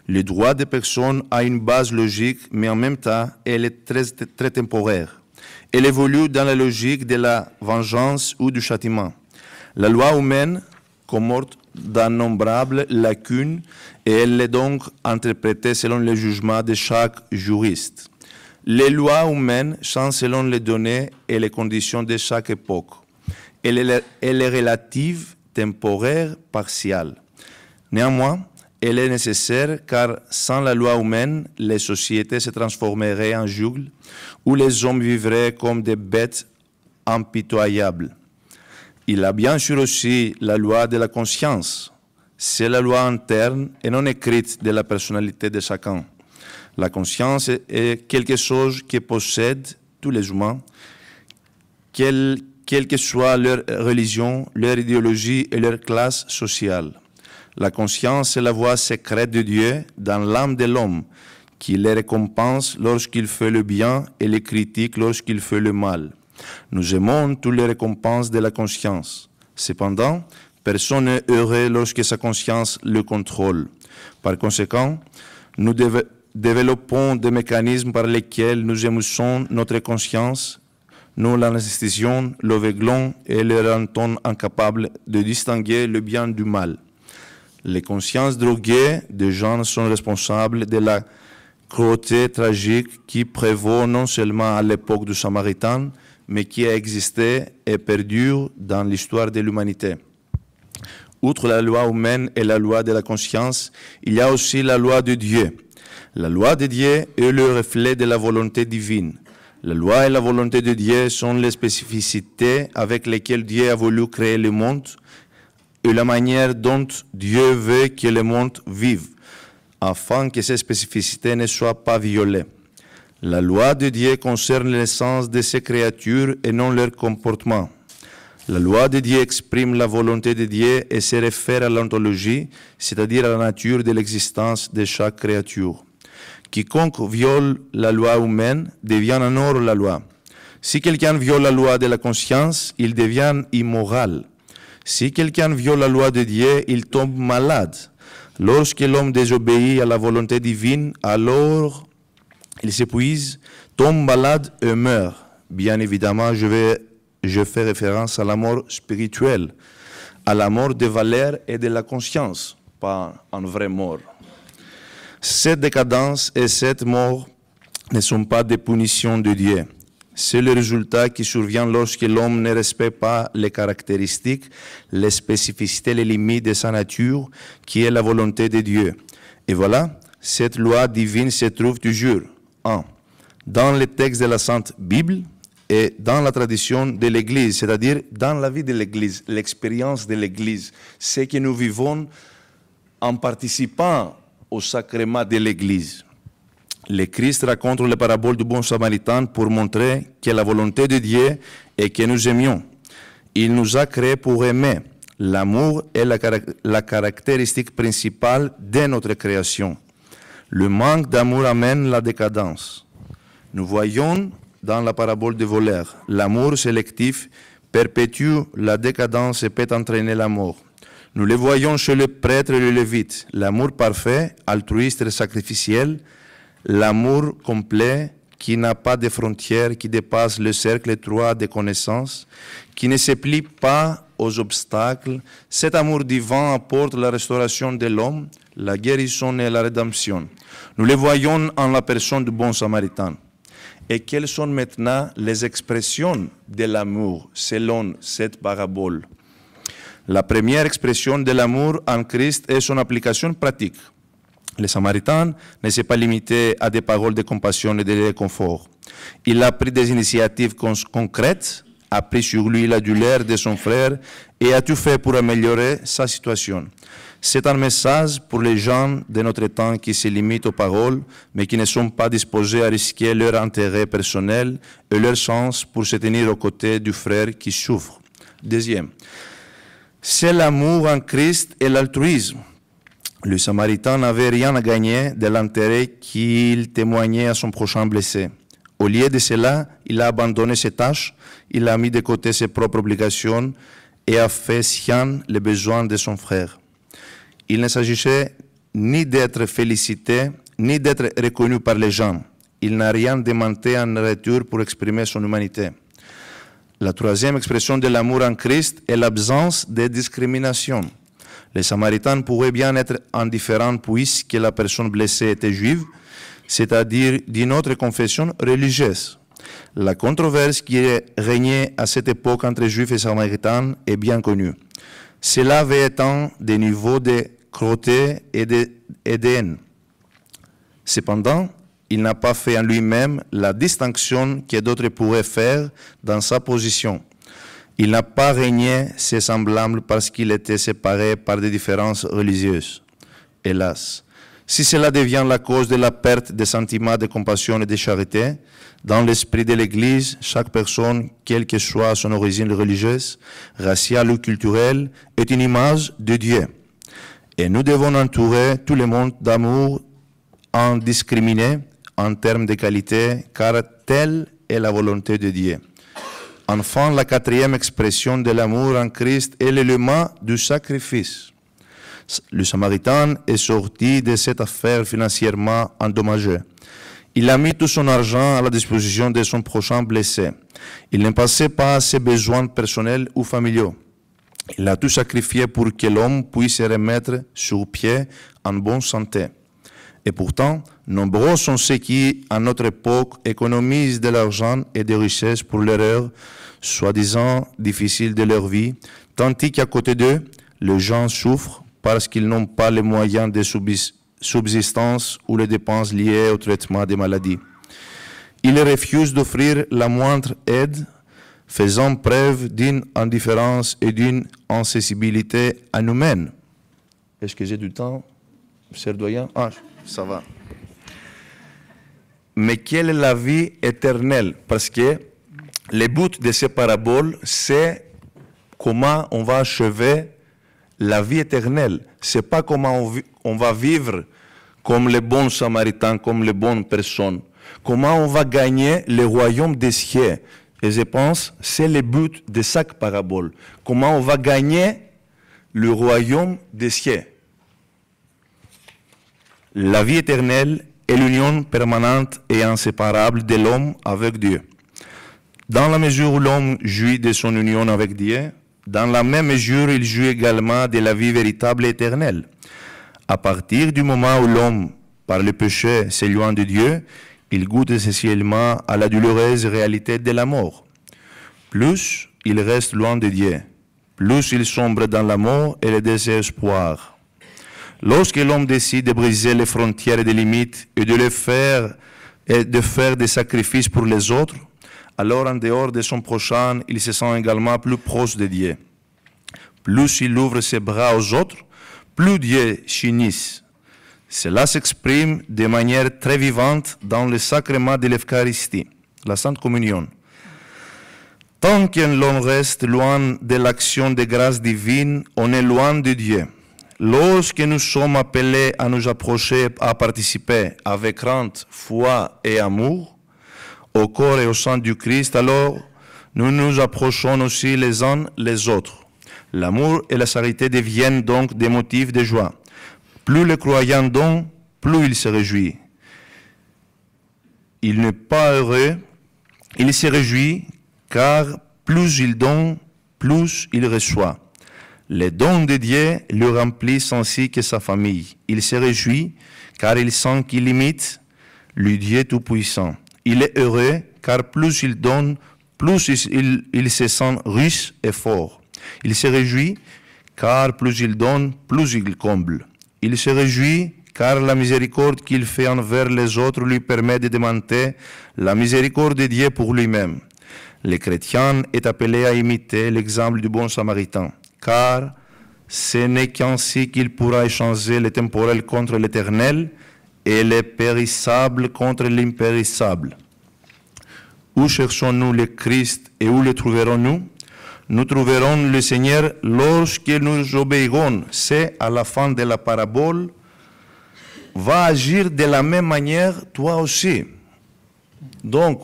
Le droit des personnes a une base logique, mais en même temps, elle est très temporaire. Elle évolue dans la logique de la vengeance ou du châtiment. La loi humaine comporte d'innombrables lacunes et elle est donc interprétée selon le jugement de chaque juriste. Les lois humaines changent selon les données et les conditions de chaque époque. Elle est relative, temporaire, partielle. Néanmoins, elle est nécessaire car sans la loi humaine, les sociétés se transformeraient en jungle où les hommes vivraient comme des bêtes impitoyables. Il y a bien sûr aussi la loi de la conscience. C'est la loi interne et non écrite de la personnalité de chacun. La conscience est quelque chose que possèdent tous les humains, quelle que soit leur religion, leur idéologie et leur classe sociale. La conscience est la voix secrète de Dieu dans l'âme de l'homme, qui les récompense lorsqu'il fait le bien et les critique lorsqu'il fait le mal. Nous aimons toutes les récompenses de la conscience. Cependant, personne n'est heureux lorsque sa conscience le contrôle. Par conséquent, nous développons des mécanismes par lesquels nous émoussons notre conscience, nous l'anesthésions, l'aveuglons et le rendons incapable de distinguer le bien du mal. Les consciences droguées des gens sont responsables de la cruauté tragique qui prévaut non seulement à l'époque du Samaritain, mais qui a existé et perdure dans l'histoire de l'humanité. Outre la loi humaine et la loi de la conscience, il y a aussi la loi de Dieu. La loi de Dieu est le reflet de la volonté divine. La loi et la volonté de Dieu sont les spécificités avec lesquelles Dieu a voulu créer le monde et la manière dont Dieu veut que le monde vive, afin que ces spécificités ne soient pas violées. La loi de Dieu concerne l'essence de ces créatures et non leur comportement. La loi de Dieu exprime la volonté de Dieu et se réfère à l'ontologie, c'est-à-dire à la nature de l'existence de chaque créature. Quiconque viole la loi humaine devient un hors la loi. Si quelqu'un viole la loi de la conscience, il devient immoral. Si quelqu'un viole la loi de Dieu, il tombe malade. Lorsque l'homme désobéit à la volonté divine, alors il s'épuise, tombe malade et meurt. Bien évidemment, je fais référence à la mort spirituelle, à la mort des valeurs et de la conscience, pas une vraie mort. Cette décadence et cette mort ne sont pas des punitions de Dieu. C'est le résultat qui survient lorsque l'homme ne respecte pas les caractéristiques, les spécificités, les limites de sa nature, qui est la volonté de Dieu. Et voilà, cette loi divine se trouve toujours, dans les textes de la Sainte Bible et dans la tradition de l'Église, c'est-à-dire dans la vie de l'Église, l'expérience de l'Église, ce que nous vivons en participant au sacrement de l'Église. Le Christ raconte les paraboles du bon samaritain pour montrer que la volonté de Dieu est que nous aimions. Il nous a créés pour aimer. L'amour est la caractéristique principale de notre création. Le manque d'amour amène la décadence. Nous voyons dans la parabole du voleur, l'amour sélectif perpétue la décadence et peut entraîner la mort. Nous le voyons chez le prêtre et le lévite, l'amour parfait, altruiste et sacrificiel, l'amour complet qui n'a pas de frontières, qui dépasse le cercle étroit des connaissances, qui ne se plie pas aux obstacles. Cet amour divin apporte la restauration de l'homme, la guérison et la rédemption. Nous le voyons en la personne du bon samaritain. Et quelles sont maintenant les expressions de l'amour selon cette parabole? La première expression de l'amour en Christ est son application pratique. Le Samaritain ne s'est pas limité à des paroles de compassion et de réconfort. Il a pris des initiatives concrètes, a pris sur lui la douleur de son frère et a tout fait pour améliorer sa situation. C'est un message pour les gens de notre temps qui se limitent aux paroles, mais qui ne sont pas disposés à risquer leur intérêt personnel et leur chance pour se tenir aux côtés du frère qui souffre. Deuxième, c'est l'amour en Christ et l'altruisme. Le Samaritain n'avait rien à gagner de l'intérêt qu'il témoignait à son prochain blessé. Au lieu de cela, il a abandonné ses tâches, il a mis de côté ses propres obligations et a fait sien les besoins de son frère. Il ne s'agissait ni d'être félicité, ni d'être reconnu par les gens. Il n'a rien demandé en retour pour exprimer son humanité. La troisième expression de l'amour en Christ est l'absence de discrimination. Les Samaritains pourraient bien être indifférents puisque la personne blessée était juive, c'est-à-dire d'une autre confession religieuse. La controverse qui régnait à cette époque entre Juifs et Samaritains est bien connue. Cela avait étant des niveaux de cruauté et de haine. Cependant, il n'a pas fait en lui-même la distinction que d'autres pourraient faire dans sa position. Il n'a pas régné ses semblables parce qu'il était séparé par des différences religieuses. Hélas, si cela devient la cause de la perte des sentiments de compassion et de charité, dans l'esprit de l'Église, chaque personne, quelle que soit son origine religieuse, raciale ou culturelle, est une image de Dieu. Et nous devons entourer tout le monde d'amour indiscriminé en termes de qualité, car telle est la volonté de Dieu. Enfin, la quatrième expression de l'amour en Christ est l'élément du sacrifice. Le Samaritain est sorti de cette affaire financièrement endommagée. Il a mis tout son argent à la disposition de son prochain blessé. Il ne pensait pas à ses besoins personnels ou familiaux. Il a tout sacrifié pour que l'homme puisse se remettre sur pied en bonne santé. Et pourtant, nombreux sont ceux qui, à notre époque, économisent de l'argent et des richesses pour l'erreur, soi-disant difficile de leur vie, tandis qu'à côté d'eux, les gens souffrent parce qu'ils n'ont pas les moyens de subsistance ou les dépenses liées au traitement des maladies. Ils refusent d'offrir la moindre aide, faisant preuve d'une indifférence et d'une insensibilité inhumaine. Est-ce que j'ai du temps, cher doyen? Ah, ça va. Mais quelle est la vie éternelle? Parce que le but de ces paraboles, c'est comment on va achever la vie éternelle. Ce n'est pas comment on va vivre comme les bons Samaritains, comme les bonnes personnes. Comment on va gagner le royaume des cieux. Et je pense que c'est le but de chaque parabole. Comment on va gagner le royaume des cieux. La vie éternelle est l'union permanente et inséparable de l'homme avec Dieu. Dans la mesure où l'homme jouit de son union avec Dieu, dans la même mesure, il jouit également de la vie véritable et éternelle. À partir du moment où l'homme, par le péché, s'éloigne de Dieu, il goûte essentiellement à la douloureuse réalité de la mort. Plus il reste loin de Dieu, plus il sombre dans la mort et le désespoir. Lorsque l'homme décide de briser les frontières et les limites et de faire des sacrifices pour les autres, alors en dehors de son prochain, il se sent également plus proche de Dieu. Plus il ouvre ses bras aux autres, plus Dieu s'unit. Cela s'exprime de manière très vivante dans le sacrement de l'Eucharistie, la Sainte Communion. Tant que l'on reste loin de l'action de grâce divine, on est loin de Dieu. Lorsque nous sommes appelés à nous approcher, à participer avec crainte, foi et amour, au corps et au sang du Christ, alors nous nous approchons aussi les uns les autres. L'amour et la charité deviennent donc des motifs de joie. Plus le croyant donne, plus il se réjouit. Il n'est pas heureux, il se réjouit, car plus il donne, plus il reçoit. Les dons de Dieu le remplissent ainsi que sa famille. Il se réjouit, car il sent qu'il imite le Dieu Tout-Puissant. Il est heureux, car plus il donne, plus il se sent riche et fort. Il se réjouit, car plus il donne, plus il comble. Il se réjouit, car la miséricorde qu'il fait envers les autres lui permet de demander la miséricorde de Dieu pour lui-même. Le chrétien est appelé à imiter l'exemple du bon Samaritain, car ce n'est qu'ainsi qu'il pourra échanger le temporel contre l'éternel et le périssable contre l'impérissable. Où cherchons-nous le Christ et où le trouverons-nous? Nous trouverons le Seigneur lorsque nous obéirons. C'est à la fin de la parabole va agir de la même manière toi aussi. Donc,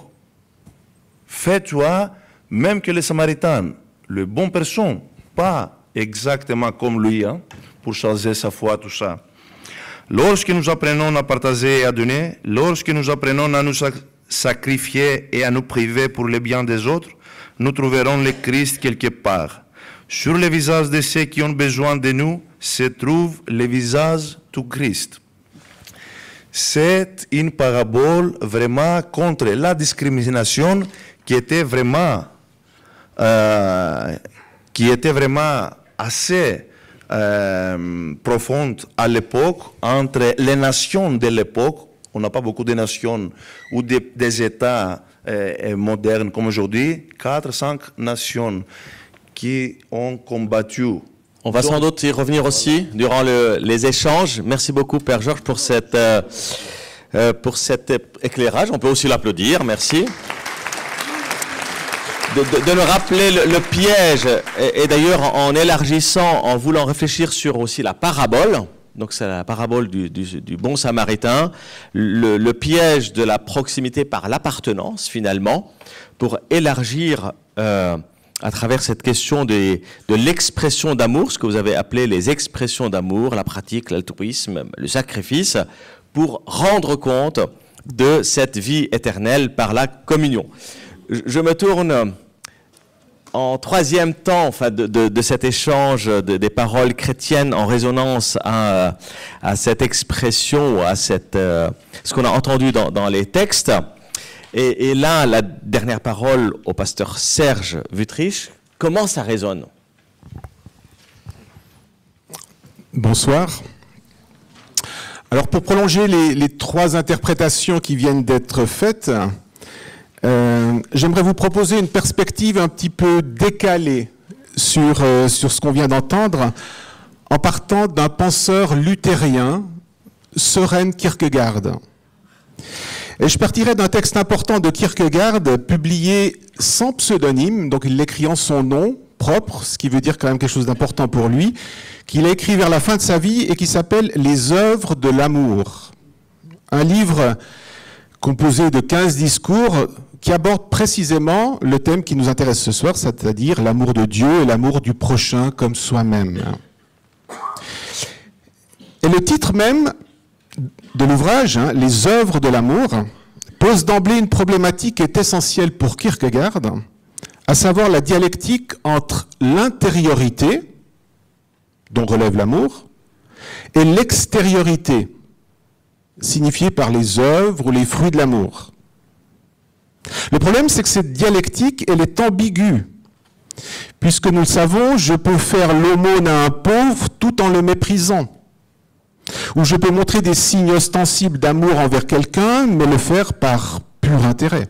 fais-toi, même que les Samaritains, le bon personne, pas exactement comme lui, hein, pour changer sa foi, tout ça. Lorsque nous apprenons à partager et à donner, lorsque nous apprenons à nous sacrifier et à nous priver pour le bien des autres, nous trouverons le Christ quelque part. Sur le visage de ceux qui ont besoin de nous se trouve le visage du Christ. C'est une parabole vraiment contre la discrimination qui était vraiment assez profonde à l'époque entre les nations de l'époque. On n'a pas beaucoup de nations ou des États modernes comme aujourd'hui. 4-5 nations qui ont combattu. On va sans doute y revenir aussi durant les échanges. Merci beaucoup, Père Georges, pour cet éclairage. On peut aussi l'applaudir. Merci. De nous rappeler le piège, et d'ailleurs en élargissant, en voulant réfléchir sur aussi la parabole, donc c'est la parabole du bon samaritain, le piège de la proximité par l'appartenance finalement, pour élargir à travers cette question de l'expression d'amour, ce que vous avez appelé les expressions d'amour, la pratique, l'altruisme, le sacrifice, pour rendre compte de cette vie éternelle par la communion. Je me tourne en troisième temps de cet échange des paroles chrétiennes en résonance à cette expression, à ce qu'on a entendu dans les textes. Et là, la dernière parole au pasteur Serge Wüthrich, comment ça résonne? Bonsoir. Alors pour prolonger les trois interprétations qui viennent d'être faites, j'aimerais vous proposer une perspective un petit peu décalée sur ce qu'on vient d'entendre, en partant d'un penseur luthérien, Søren Kierkegaard. Et je partirai d'un texte important de Kierkegaard, publié sans pseudonyme, donc il l'écrit en son nom propre, ce qui veut dire quand même quelque chose d'important pour lui, qu'il a écrit vers la fin de sa vie et qui s'appelle « Les œuvres de l'amour ». Un livre composé de 15 discours qui aborde précisément le thème qui nous intéresse ce soir, c'est-à-dire l'amour de Dieu et l'amour du prochain comme soi-même. Et le titre même de l'ouvrage, « Les œuvres de l'amour », pose d'emblée une problématique qui est essentielle pour Kierkegaard, à savoir la dialectique entre l'intériorité, dont relève l'amour, et l'extériorité, signifiée par les œuvres ou les fruits de l'amour. Le problème, c'est que cette dialectique, elle est ambiguë, puisque nous le savons, je peux faire l'aumône à un pauvre tout en le méprisant. Ou je peux montrer des signes ostensibles d'amour envers quelqu'un, mais le faire par pur intérêt.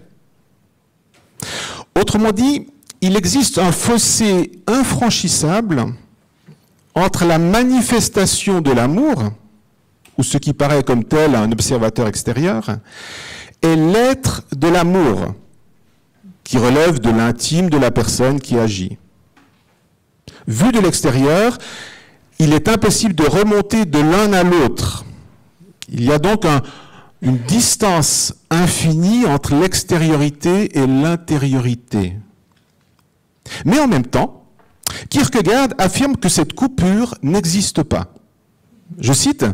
Autrement dit, il existe un fossé infranchissable entre la manifestation de l'amour, ou ce qui paraît comme tel à un observateur extérieur, et l'être de l'amour, qui relève de l'intime de la personne qui agit. Vu de l'extérieur, il est impossible de remonter de l'un à l'autre. Il y a donc une distance infinie entre l'extériorité et l'intériorité. Mais en même temps, Kierkegaard affirme que cette coupure n'existe pas. Je cite,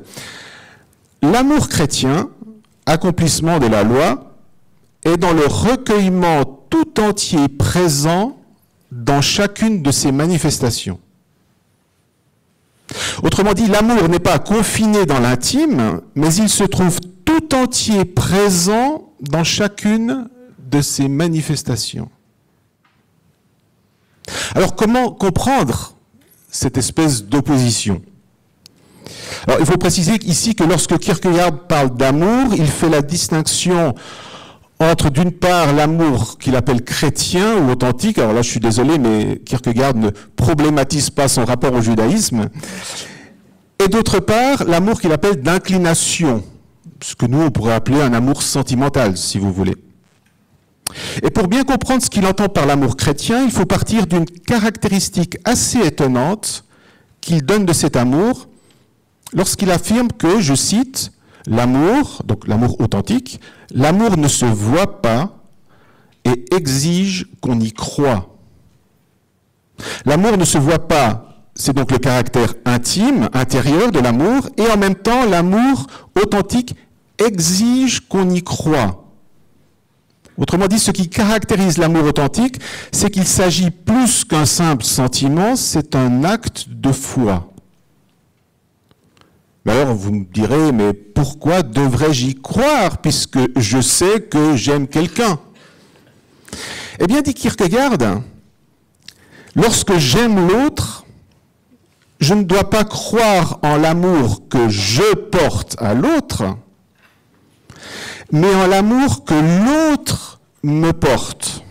« L'amour chrétien, accomplissement de la loi, est dans le recueillement tout entier présent dans chacune de ses manifestations. » Autrement dit, l'amour n'est pas confiné dans l'intime, mais il se trouve tout entier présent dans chacune de ses manifestations. Alors comment comprendre cette espèce d'opposition? Alors il faut préciser ici que lorsque Kierkegaard parle d'amour, il fait la distinction entre d'une part l'amour qu'il appelle chrétien ou authentique, alors là je suis désolé mais Kierkegaard ne problématise pas son rapport au judaïsme, et d'autre part l'amour qu'il appelle d'inclination, ce que nous on pourrait appeler un amour sentimental si vous voulez. Et pour bien comprendre ce qu'il entend par l'amour chrétien, il faut partir d'une caractéristique assez étonnante qu'il donne de cet amour lorsqu'il affirme que, je cite, L'amour, donc l'amour authentique, l'amour ne se voit pas et exige qu'on y croie. L'amour ne se voit pas, c'est donc le caractère intime, intérieur de l'amour, et en même temps, l'amour authentique exige qu'on y croie. Autrement dit, ce qui caractérise l'amour authentique, c'est qu'il s'agit plus qu'un simple sentiment, c'est un acte de foi. Alors vous me direz, mais pourquoi devrais-je y croire puisque je sais que j'aime quelqu'un? Eh bien, dit Kierkegaard, lorsque j'aime l'autre, je ne dois pas croire en l'amour que je porte à l'autre, mais en l'amour que l'autre me porte.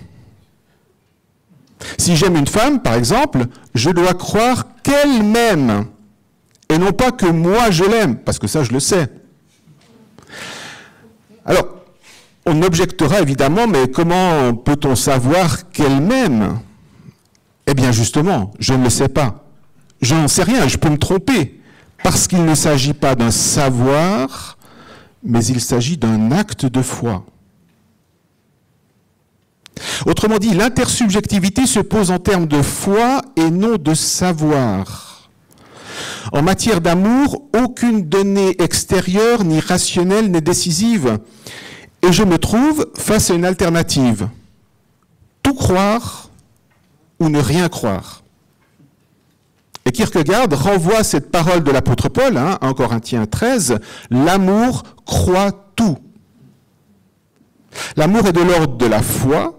Si j'aime une femme, par exemple, je dois croire qu'elle m'aime, et non pas que moi je l'aime, parce que ça je le sais. Alors, on objectera évidemment, mais comment peut-on savoir qu'elle m'aime? Eh bien justement, je ne le sais pas. Je n'en sais rien, je peux me tromper, parce qu'il ne s'agit pas d'un savoir, mais il s'agit d'un acte de foi. Autrement dit, l'intersubjectivité se pose en termes de foi et non de savoir. En matière d'amour, aucune donnée extérieure ni rationnelle n'est décisive. Et je me trouve face à une alternative. Tout croire ou ne rien croire. Et Kierkegaard renvoie cette parole de l'apôtre Paul, 1 Corinthiens 13, « L'amour croit tout ». L'amour est de l'ordre de la foi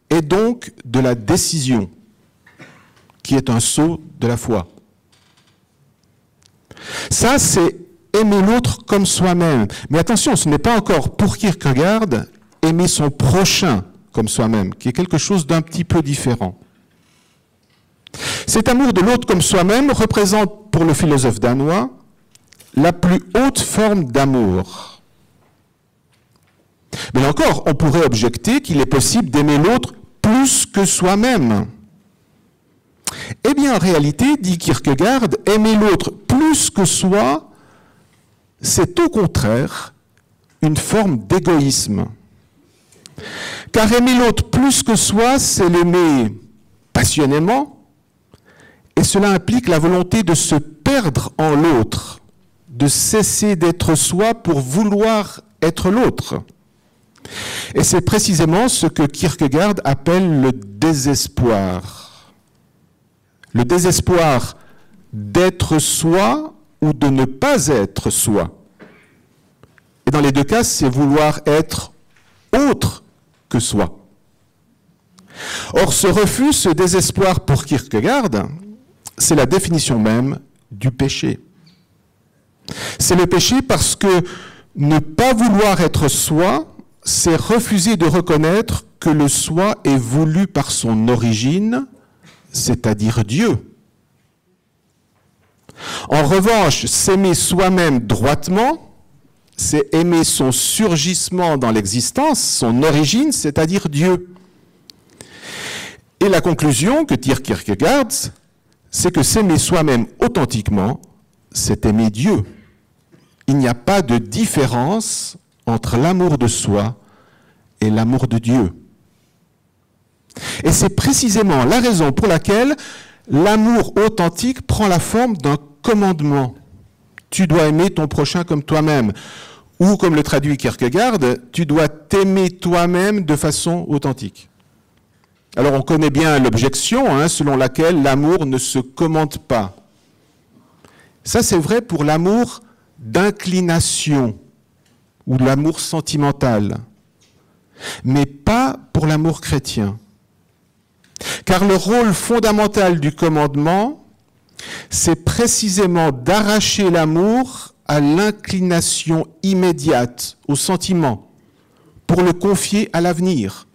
et donc de la décision, qui est un saut de la foi. Ça, c'est aimer l'autre comme soi-même. Mais attention, ce n'est pas encore, pour Kierkegaard, aimer son prochain comme soi-même, qui est quelque chose d'un petit peu différent. Cet amour de l'autre comme soi-même représente, pour le philosophe danois, la plus haute forme d'amour. Mais là encore, on pourrait objecter qu'il est possible d'aimer l'autre plus que soi-même. Eh bien, en réalité, dit Kierkegaard, aimer l'autre plus que soi, c'est au contraire une forme d'égoïsme. Car aimer l'autre plus que soi, c'est l'aimer passionnément, et cela implique la volonté de se perdre en l'autre, de cesser d'être soi pour vouloir être l'autre. Et c'est précisément ce que Kierkegaard appelle le désespoir. Le désespoir d'être soi ou de ne pas être soi. Et dans les deux cas, c'est vouloir être autre que soi. Or, ce refus, ce désespoir pour Kierkegaard, c'est la définition même du péché. C'est le péché parce que ne pas vouloir être soi, c'est refuser de reconnaître que le soi est voulu par son origine, c'est-à-dire Dieu. En revanche, s'aimer soi-même droitement, c'est aimer son surgissement dans l'existence, son origine, c'est-à-dire Dieu. Et la conclusion que tire Kierkegaard, c'est que s'aimer soi-même authentiquement, c'est aimer Dieu. Il n'y a pas de différence entre l'amour de soi et l'amour de Dieu. Et c'est précisément la raison pour laquelle l'amour authentique prend la forme d'un commandement. Tu dois aimer ton prochain comme toi-même. Ou, comme le traduit Kierkegaard, tu dois t'aimer toi-même de façon authentique. Alors on connaît bien l'objection, selon laquelle l'amour ne se commande pas. Ça c'est vrai pour l'amour d'inclination ou l'amour sentimental, mais pas pour l'amour chrétien. Car le rôle fondamental du commandement, c'est précisément d'arracher l'amour à l'inclination immédiate, au sentiment, pour le confier à l'avenir.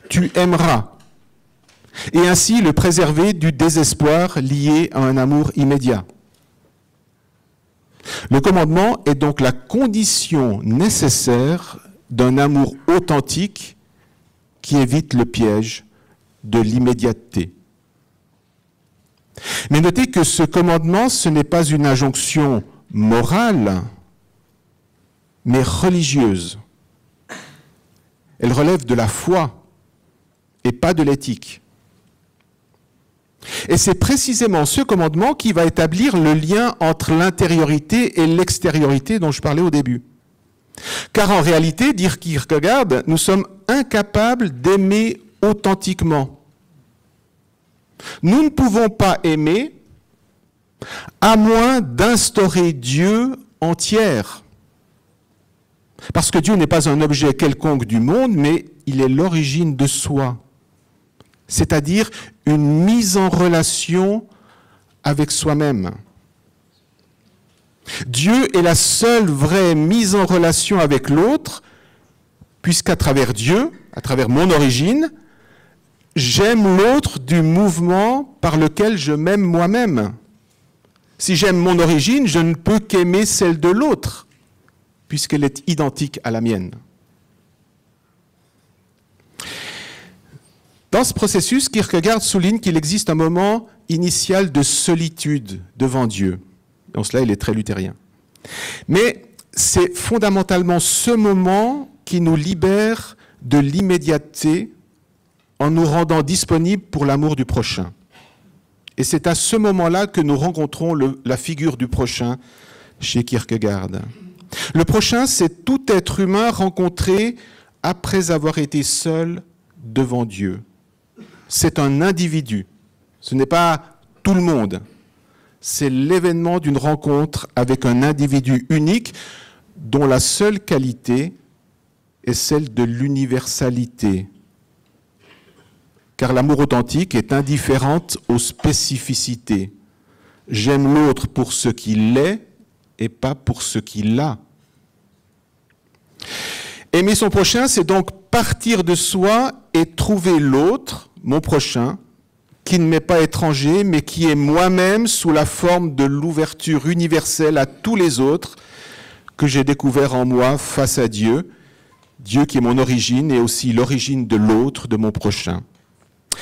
Tu aimeras. Et ainsi le préserver du désespoir lié à un amour immédiat. Le commandement est donc la condition nécessaire d'un amour authentique qui évite le piège de l'immédiateté. Mais notez que ce commandement, ce n'est pas une injonction morale, mais religieuse. Elle relève de la foi et pas de l'éthique. Et c'est précisément ce commandement qui va établir le lien entre l'intériorité et l'extériorité dont je parlais au début. Car en réalité, dire Kierkegaard, nous sommes incapables d'aimer authentiquement. Nous ne pouvons pas aimer à moins d'instaurer Dieu entière. Parce que Dieu n'est pas un objet quelconque du monde, mais il est l'origine de soi. C'est-à-dire une mise en relation avec soi-même. Dieu est la seule vraie mise en relation avec l'autre, puisqu'à travers Dieu, à travers mon origine, j'aime l'autre du mouvement par lequel je m'aime moi-même. Si j'aime mon origine, je ne peux qu'aimer celle de l'autre, puisqu'elle est identique à la mienne. Dans ce processus, Kierkegaard souligne qu'il existe un moment initial de solitude devant Dieu. En cela, il est très luthérien. Mais c'est fondamentalement ce moment qui nous libère de l'immédiateté en nous rendant disponibles pour l'amour du prochain. Et c'est à ce moment-là que nous rencontrons la figure du prochain chez Kierkegaard. Le prochain, c'est tout être humain rencontré après avoir été seul devant Dieu. C'est un individu. Ce n'est pas tout le monde. C'est l'événement d'une rencontre avec un individu unique dont la seule qualité est celle de l'universalité. Car l'amour authentique est indifférente aux spécificités. J'aime l'autre pour ce qu'il est et pas pour ce qu'il a. Aimer son prochain, c'est donc partir de soi et trouver l'autre, mon prochain, qui ne m'est pas étranger, mais qui est moi-même sous la forme de l'ouverture universelle à tous les autres que j'ai découvert en moi face à Dieu, Dieu qui est mon origine et aussi l'origine de l'autre, de mon prochain.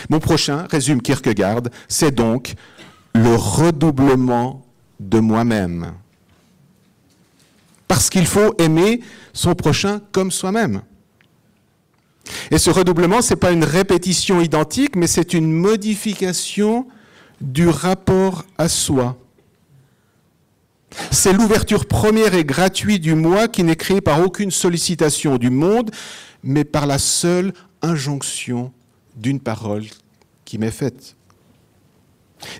Mon prochain, résume Kierkegaard, c'est donc le redoublement de moi-même. Parce qu'il faut aimer son prochain comme soi-même. Et ce redoublement, ce n'est pas une répétition identique, mais c'est une modification du rapport à soi. C'est l'ouverture première et gratuite du moi qui n'est créée par aucune sollicitation du monde, mais par la seule injonction d'une parole qui m'est faite.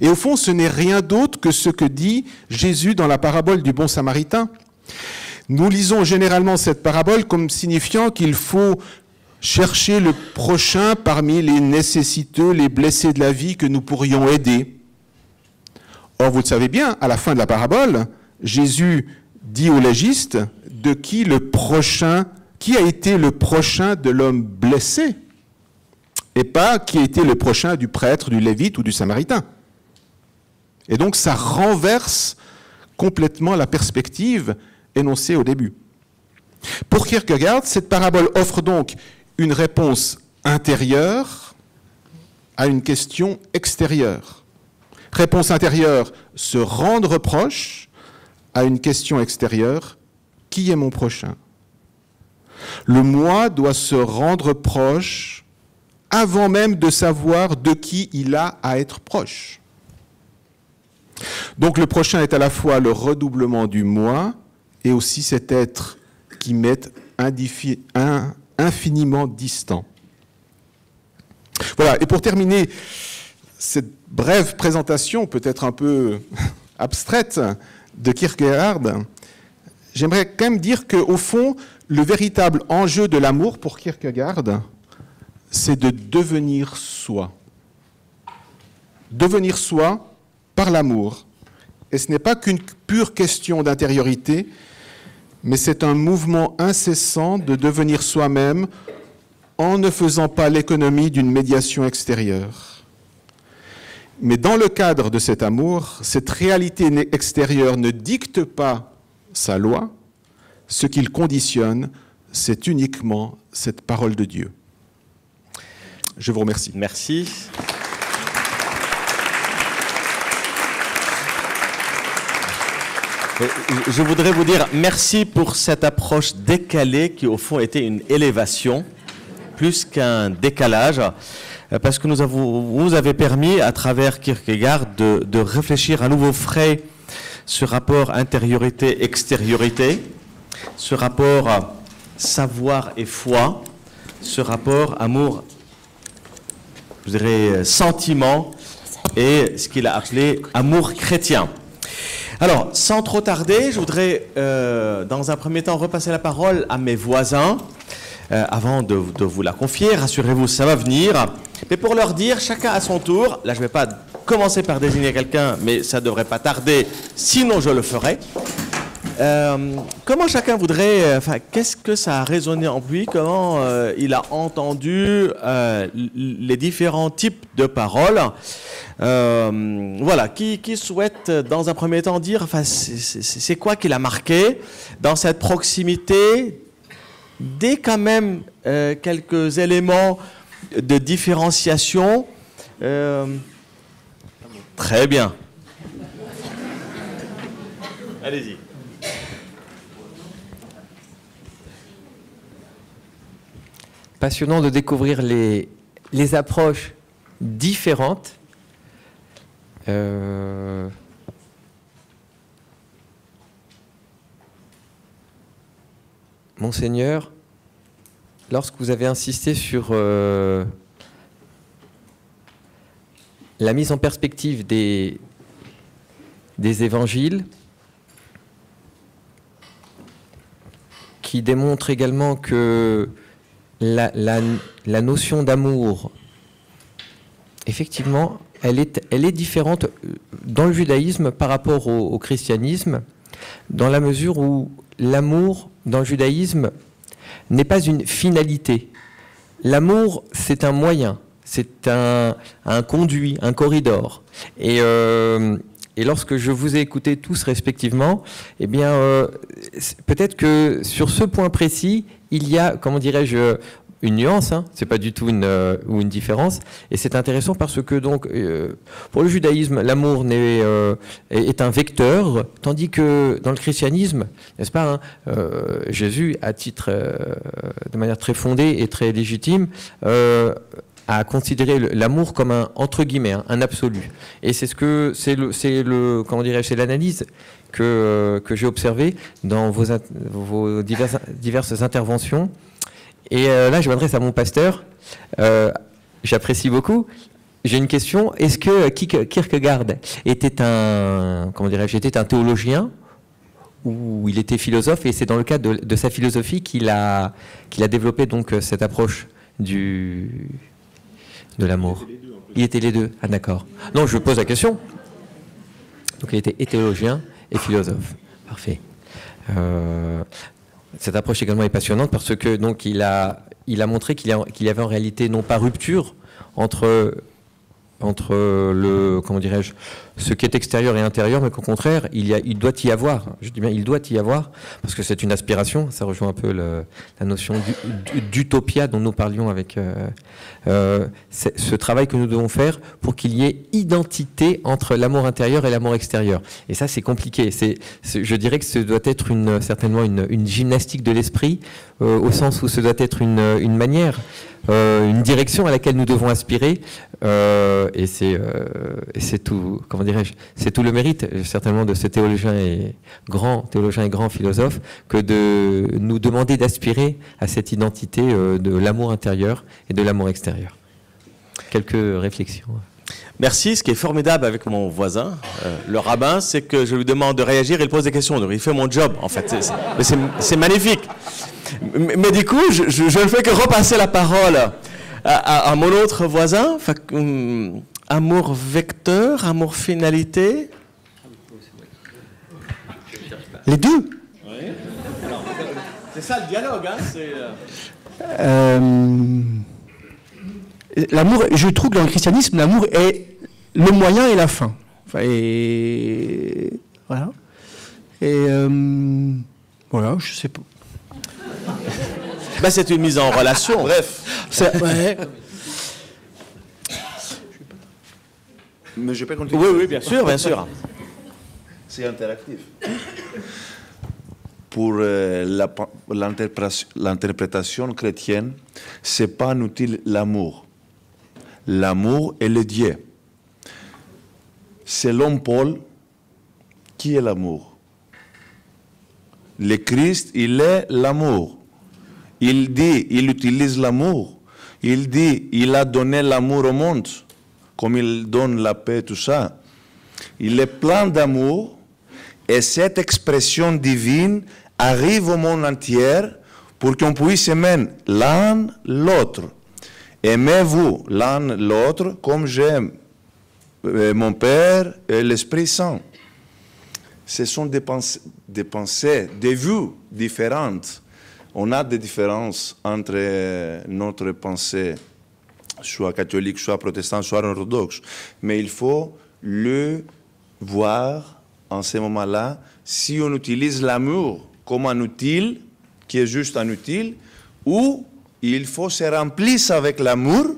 Et au fond, ce n'est rien d'autre que ce que dit Jésus dans la parabole du bon samaritain. Nous lisons généralement cette parabole comme signifiant qu'il faut chercher le prochain parmi les nécessiteux, les blessés de la vie que nous pourrions aider. Or, vous le savez bien, à la fin de la parabole, Jésus dit au légiste de qui a été le prochain de l'homme blessé, et pas qui a été le prochain du prêtre, du lévite ou du samaritain. Et donc, ça renverse complètement la perspective énoncée au début. Pour Kierkegaard, cette parabole offre donc une réponse intérieure à une question extérieure. Réponse intérieure, se rendre proche à une question extérieure, qui est mon prochain? Le moi doit se rendre proche avant même de savoir de qui il a à être proche. Donc le prochain est à la fois le redoublement du moi et aussi cet être qui m'est infiniment distant. Voilà, et pour terminer cette brève présentation, peut-être un peu abstraite, de Kierkegaard, j'aimerais quand même dire qu'au fond, le véritable enjeu de l'amour pour Kierkegaard, c'est de devenir soi. Devenir soi par l'amour. Et ce n'est pas qu'une pure question d'intériorité, mais c'est un mouvement incessant de devenir soi-même en ne faisant pas l'économie d'une médiation extérieure. Mais dans le cadre de cet amour, cette réalité extérieure ne dicte pas sa loi. Ce qu'il conditionne, c'est uniquement cette parole de Dieu. Je vous remercie. Merci. Je voudrais vous dire merci pour cette approche décalée qui, au fond, était une élévation, plus qu'un décalage, parce que vous avez permis, à travers Kierkegaard, de réfléchir à nouveau frais ce rapport intériorité-extériorité, ce rapport savoir et foi, ce rapport amour, je dirais, sentiment, et ce qu'il a appelé amour chrétien. Alors, sans trop tarder, je voudrais, dans un premier temps, repasser la parole à mes voisins, avant de vous la confier. Rassurez-vous, ça va venir. Mais pour leur dire, chacun à son tour, là je ne vais pas commencer par désigner quelqu'un, mais ça ne devrait pas tarder, sinon je le ferai. Comment chacun voudrait, qu'est-ce que ça a résonné en lui, comment il a entendu les différents types de paroles. Voilà, qui souhaite dans un premier temps dire, c'est quoi qui l'a marqué dans cette proximité, dès quand même quelques éléments de différenciation. Très bien. Allez-y. Passionnant de découvrir les approches différentes. Monseigneur, lorsque vous avez insisté sur la mise en perspective des évangiles, qui démontre également que la notion d'amour, effectivement, elle est différente dans le judaïsme par rapport au christianisme, dans la mesure où l'amour, dans le judaïsme, n'est pas une finalité. L'amour, c'est un moyen, c'est un conduit, un corridor. Et lorsque je vous ai écoutés tous respectivement, eh bien, peut-être que sur ce point précis, il y a, comment dirais-je, une nuance, hein, c'est pas du tout une différence, et c'est intéressant parce que donc pour le judaïsme, l'amour est un vecteur, tandis que dans le christianisme, n'est-ce pas, hein, Jésus, à titre de manière très fondée et très légitime, a considéré l'amour comme un entre guillemets, un absolu, et c'est comment dirais-je, c'est l'analyse que j'ai observée dans vos diverses interventions. Et là, je m'adresse à mon pasteur. J'apprécie beaucoup. J'ai une question. Est-ce que Kierkegaard était un théologien ou il était philosophe, et c'est dans le cadre de sa philosophie qu'il a développé donc cette approche de l'amour. Il était les deux. Ah d'accord. Non, je pose la question. Donc il était et théologien et philosophe. Parfait. Cette approche également est passionnante parce que donc il a montré qu'il y avait en réalité non pas rupture entre le, comment dirais-je, ce qui est extérieur et intérieur, mais qu'au contraire, il doit y avoir. Je dis bien, il doit y avoir, parce que c'est une aspiration. Ça rejoint un peu la notion d'utopia dont nous parlions avec ce travail que nous devons faire pour qu'il y ait identité entre l'amour intérieur et l'amour extérieur. Et ça, c'est compliqué. Je dirais que ce doit être certainement une gymnastique de l'esprit, au sens où ce doit être une manière, une direction à laquelle nous devons aspirer, et c'est tout, comment dirais-je, c'est tout le mérite certainement de ce théologien et grand philosophe que de nous demander d'aspirer à cette identité de l'amour intérieur et de l'amour extérieur. Quelques réflexions. Merci. Ce qui est formidable avec mon voisin, le rabbin, c'est que je lui demande de réagir, il pose des questions, donc il fait mon job en fait. C'est magnifique. Mais du coup, je ne fais que repasser la parole à mon autre voisin. Amour vecteur, amour finalité. Les deux. Oui. C'est ça le dialogue, hein, l'amour, je trouve que dans le christianisme, l'amour est le moyen et la fin. Et voilà. Et voilà, je sais pas. Ben, c'est une mise en relation, bref. Ouais. Mais je peux continuer. Oui, bien sûr, bien sûr. C'est interactif. pour l'interprétation chrétienne, c'est pas inutile l'amour. L'amour est le Dieu. Selon Paul, qui est l'amour? Le Christ, il est l'amour. Il dit, il utilise l'amour. Il dit, il a donné l'amour au monde, comme il donne la paix, tout ça. Il est plein d'amour, et cette expression divine arrive au monde entier pour qu'on puisse aimer l'un l'autre. Aimez-vous l'un l'autre comme j'aime mon Père et l'Esprit Saint. Ce sont des pensées, des vues différentes. On a des différences entre notre pensée, soit catholique, soit protestante, soit orthodoxe. Mais il faut le voir en ce moment-là, si on utilise l'amour comme un outil, qui est juste un outil, ou il faut se remplir avec l'amour,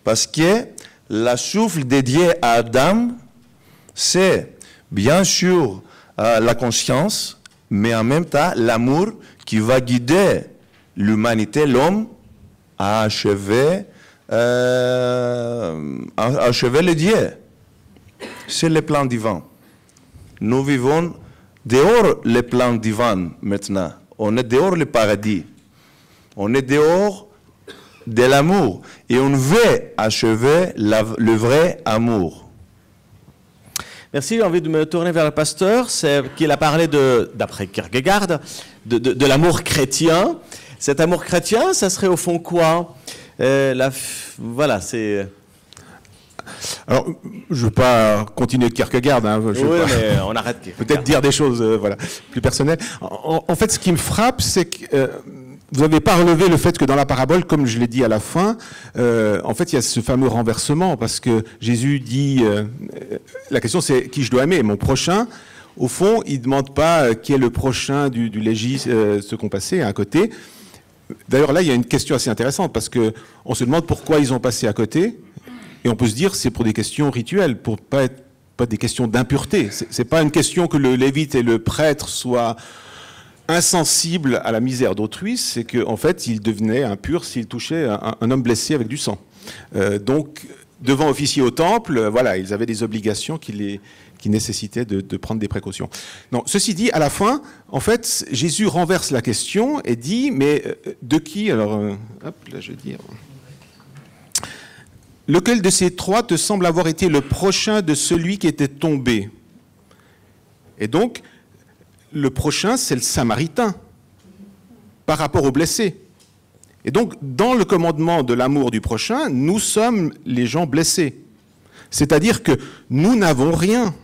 parce que la souffle de Dieu à Adam, c'est bien sûr la conscience, mais en même temps l'amour qui va guider l'humanité, l'homme, à achever le Dieu. C'est le plan divin. Nous vivons dehors le plan divin maintenant. On est dehors le paradis. On est dehors de l'amour. Et on veut achever le vrai amour. Merci, j'ai envie de me tourner vers le pasteur, c'est qu'il a parlé d'après Kierkegaard, de l'amour chrétien. Cet amour chrétien, ça serait au fond quoi? Voilà, c'est... Alors, je ne veux pas continuer Kierkegaard, hein, Oui, mais on arrête. Peut-être dire des choses voilà, plus personnelles. En fait, ce qui me frappe, c'est que vous n'avez pas relevé le fait que dans la parabole, comme je l'ai dit à la fin, en fait, il y a ce fameux renversement, parce que Jésus dit, la question c'est qui je dois aimer, mon prochain. Au fond, il ne demande pas qui est le prochain du légis, ce qu'on passait à côté. D'ailleurs, là, il y a une question assez intéressante, parce qu'on se demande pourquoi ils ont passé à côté, et on peut se dire c'est pour des questions rituelles, pour pas des questions d'impureté. C'est pas une question que le lévite et le prêtre soient insensibles à la misère d'autrui, c'est qu'en fait, ils devenaient impurs s'ils touchaient un homme blessé avec du sang. Donc, devant officier au temple, voilà, ils avaient des obligations qui nécessitaient de prendre des précautions. Non, ceci dit, à la fin, en fait, Jésus renverse la question et dit, mais de qui? Alors, hop, là, je vais dire... Lequel de ces trois te semble avoir été le prochain de celui qui était tombé? Et donc, le prochain, c'est le Samaritain, par rapport au blessé. Et donc, dans le commandement de l'amour du prochain, nous sommes les gens blessés. C'est-à-dire que nous n'avons rien.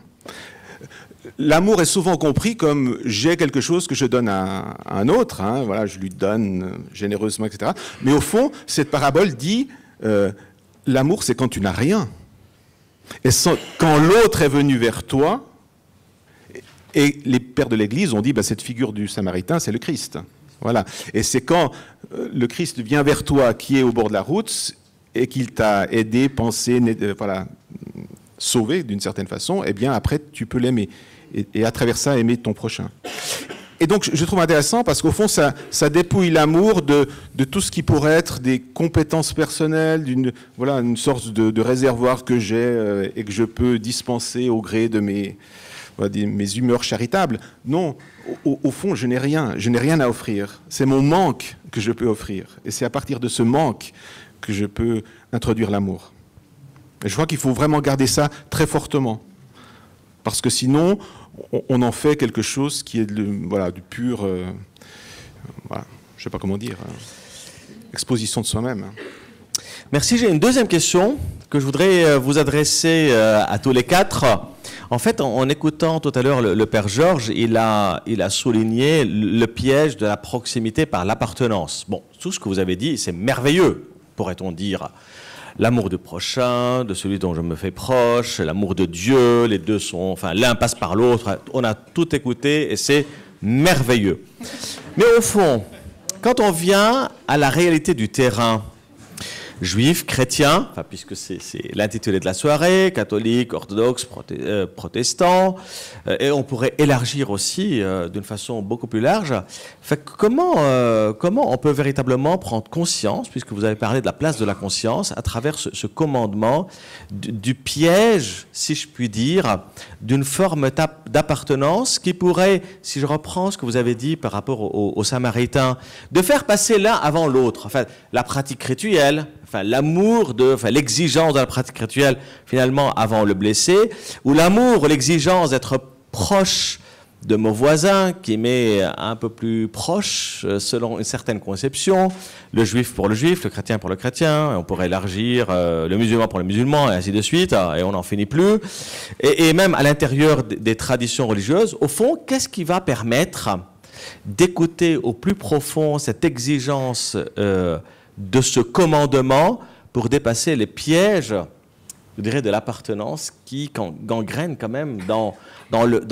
L'amour est souvent compris comme j'ai quelque chose que je donne à un autre, hein, voilà, je lui donne généreusement, etc. Mais au fond, cette parabole dit... l'amour, c'est quand tu n'as rien. Et quand l'autre est venu vers toi, et les pères de l'Église ont dit, cette figure du Samaritain, c'est le Christ. Voilà. Et c'est quand le Christ vient vers toi, qui est au bord de la route, et qu'il t'a aidé, pensé, sauvé d'une certaine façon, eh bien après, tu peux l'aimer. Et à travers ça, aimer ton prochain. Et donc, je trouve intéressant parce qu'au fond, ça dépouille l'amour de tout ce qui pourrait être des compétences personnelles, une sorte de réservoir que j'ai et que je peux dispenser au gré de mes humeurs charitables. Non, au fond, je n'ai rien à offrir. C'est mon manque que je peux offrir. Et c'est à partir de ce manque que je peux introduire l'amour. Et je crois qu'il faut vraiment garder ça très fortement. Parce que sinon... on en fait quelque chose qui est du pur, je ne sais pas comment dire, exposition de soi-même. Merci, j'ai une deuxième question que je voudrais vous adresser à tous les quatre. En fait, en écoutant tout à l'heure le Père Georges, il a souligné le piège de la proximité par l'appartenance. Bon, tout ce que vous avez dit, c'est merveilleux, pourrait-on dire. L'amour du prochain, de celui dont je me fais proche, l'amour de Dieu, les deux sont, l'un passe par l'autre. On a tout écouté et c'est merveilleux. Mais au fond, quand on vient à la réalité du terrain, juifs, chrétiens, enfin, puisque c'est l'intitulé de la soirée, catholiques, orthodoxes, protestants, et on pourrait élargir aussi d'une façon beaucoup plus large. Fait que comment on peut véritablement prendre conscience, puisque vous avez parlé de la place de la conscience, à travers ce commandement du piège, si je puis dire, d'une forme d'appartenance qui pourrait, si je reprends ce que vous avez dit par rapport aux Samaritains, de faire passer l'un avant l'autre. Enfin, la pratique rituelle, enfin, l'amour l'exigence de la pratique rituelle, finalement, avant le blessé, ou l'amour, l'exigence d'être proche de mon voisin, qui m'est un peu plus proche, selon une certaine conception, le juif pour le juif, le chrétien pour le chrétien, et on pourrait élargir le musulman pour le musulman, et ainsi de suite, et on n'en finit plus. Et même à l'intérieur des traditions religieuses, au fond, qu'est-ce qui va permettre d'écouter au plus profond cette exigence de ce commandement pour dépasser les pièges, je dirais, de l'appartenance qui gangrène quand même dans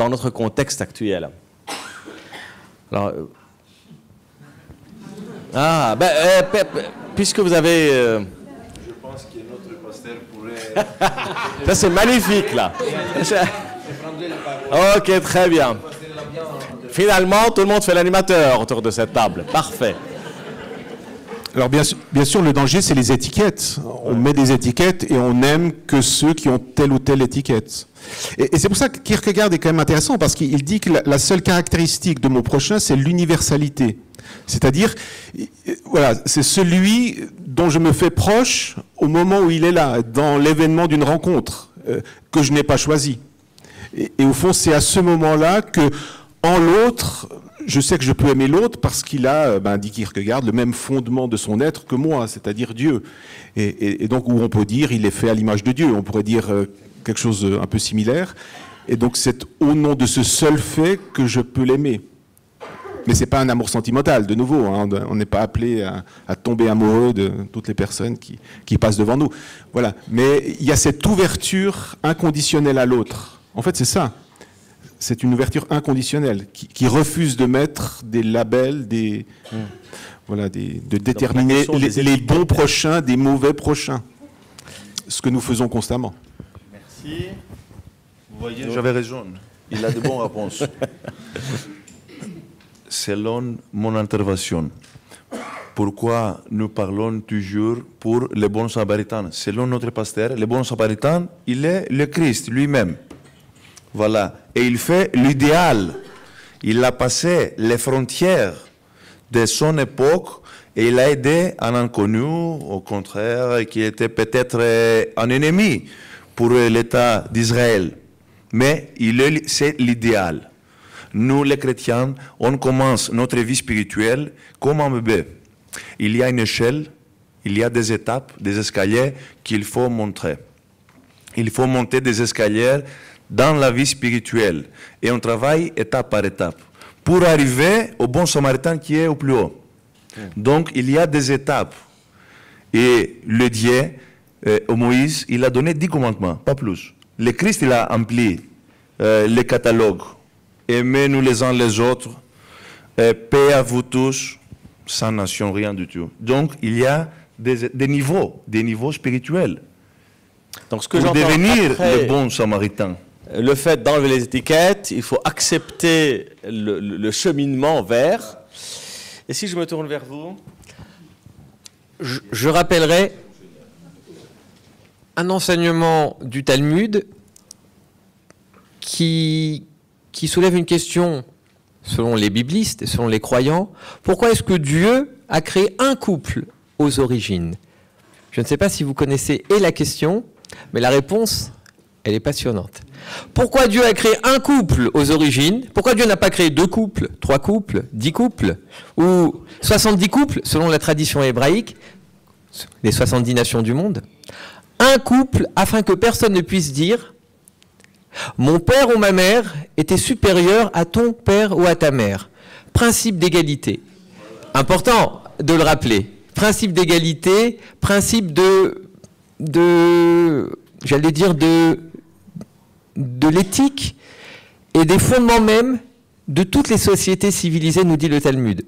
notre contexte actuel. Alors, puisque vous avez... Je pense que notre pasteur pourrait... Ça, c'est magnifique, là. Ok, très bien. Finalement, tout le monde fait l'animateur autour de cette table. Parfait. Alors bien sûr, le danger, c'est les étiquettes. On met des étiquettes et on n'aime que ceux qui ont telle ou telle étiquette. Et c'est pour ça que Kierkegaard est quand même intéressant, parce qu'il dit que la seule caractéristique de mon prochain, c'est l'universalité. C'est-à-dire, voilà, c'est celui dont je me fais proche au moment où il est là, dans l'événement d'une rencontre que je n'ai pas choisi. Et au fond, c'est à ce moment-là que, en l'autre, je sais que je peux aimer l'autre parce qu'il a, dit Kierkegaard, le même fondement de son être que moi, c'est-à-dire Dieu. Et donc, où on peut dire, il est fait à l'image de Dieu. On pourrait dire quelque chose un peu similaire. Et donc, c'est au nom de ce seul fait que je peux l'aimer. Mais c'est pas un amour sentimental, de nouveau. Hein, on n'est pas appelé à tomber amoureux de toutes les personnes qui passent devant nous. Voilà. Mais il y a cette ouverture inconditionnelle à l'autre. En fait, c'est ça. C'est une ouverture inconditionnelle qui refuse de mettre des labels, de déterminer les bons prochains des mauvais prochains. Ce que nous faisons constamment. Merci. Vous voyez, j'avais raison. Il a de bonnes réponses. Selon mon intervention, pourquoi nous parlons toujours pour les bons samaritains? Selon notre pasteur, le bon samaritain, il est le Christ lui-même. Voilà. Et il fait l'idéal. Il a passé les frontières de son époque et il a aidé un inconnu, au contraire, qui était peut-être un ennemi pour l'État d'Israël. Mais c'est l'idéal. Nous, les chrétiens, on commence notre vie spirituelle comme un bébé. Il y a une échelle, il y a des étapes, des escaliers qu'il faut montrer. Il faut monter des escaliers dans la vie spirituelle. Et on travaille étape par étape pour arriver au bon samaritain qui est au plus haut. Donc, il y a des étapes. Et le Dieu, au Moïse, il a donné 10 commandements, pas plus. Le Christ, il a rempli le catalogue. Aimez-nous les uns les autres, paix à vous tous, sans nation, rien du tout. Donc, il y a des niveaux spirituels. Donc, ce que pour devenir le bon samaritain. Le fait d'enlever les étiquettes, il faut accepter le cheminement vers. Et si je me tourne vers vous, je rappellerai un enseignement du Talmud qui soulève une question, selon les biblistes, selon les croyants. Pourquoi est-ce que Dieu a créé un couple aux origines? Je ne sais pas si vous connaissez la question, mais la réponse, elle est passionnante. Pourquoi Dieu a créé un couple aux origines? Pourquoi Dieu n'a pas créé 2 couples, 3 couples, 10 couples, ou 70 couples, selon la tradition hébraïque, les 70 nations du monde? Un couple, afin que personne ne puisse dire « Mon père ou ma mère était supérieur à ton père ou à ta mère ». Principe d'égalité. Important de le rappeler. Principe d'égalité, principe j'allais dire de l'éthique et des fondements même de toutes les sociétés civilisées, nous dit le Talmud.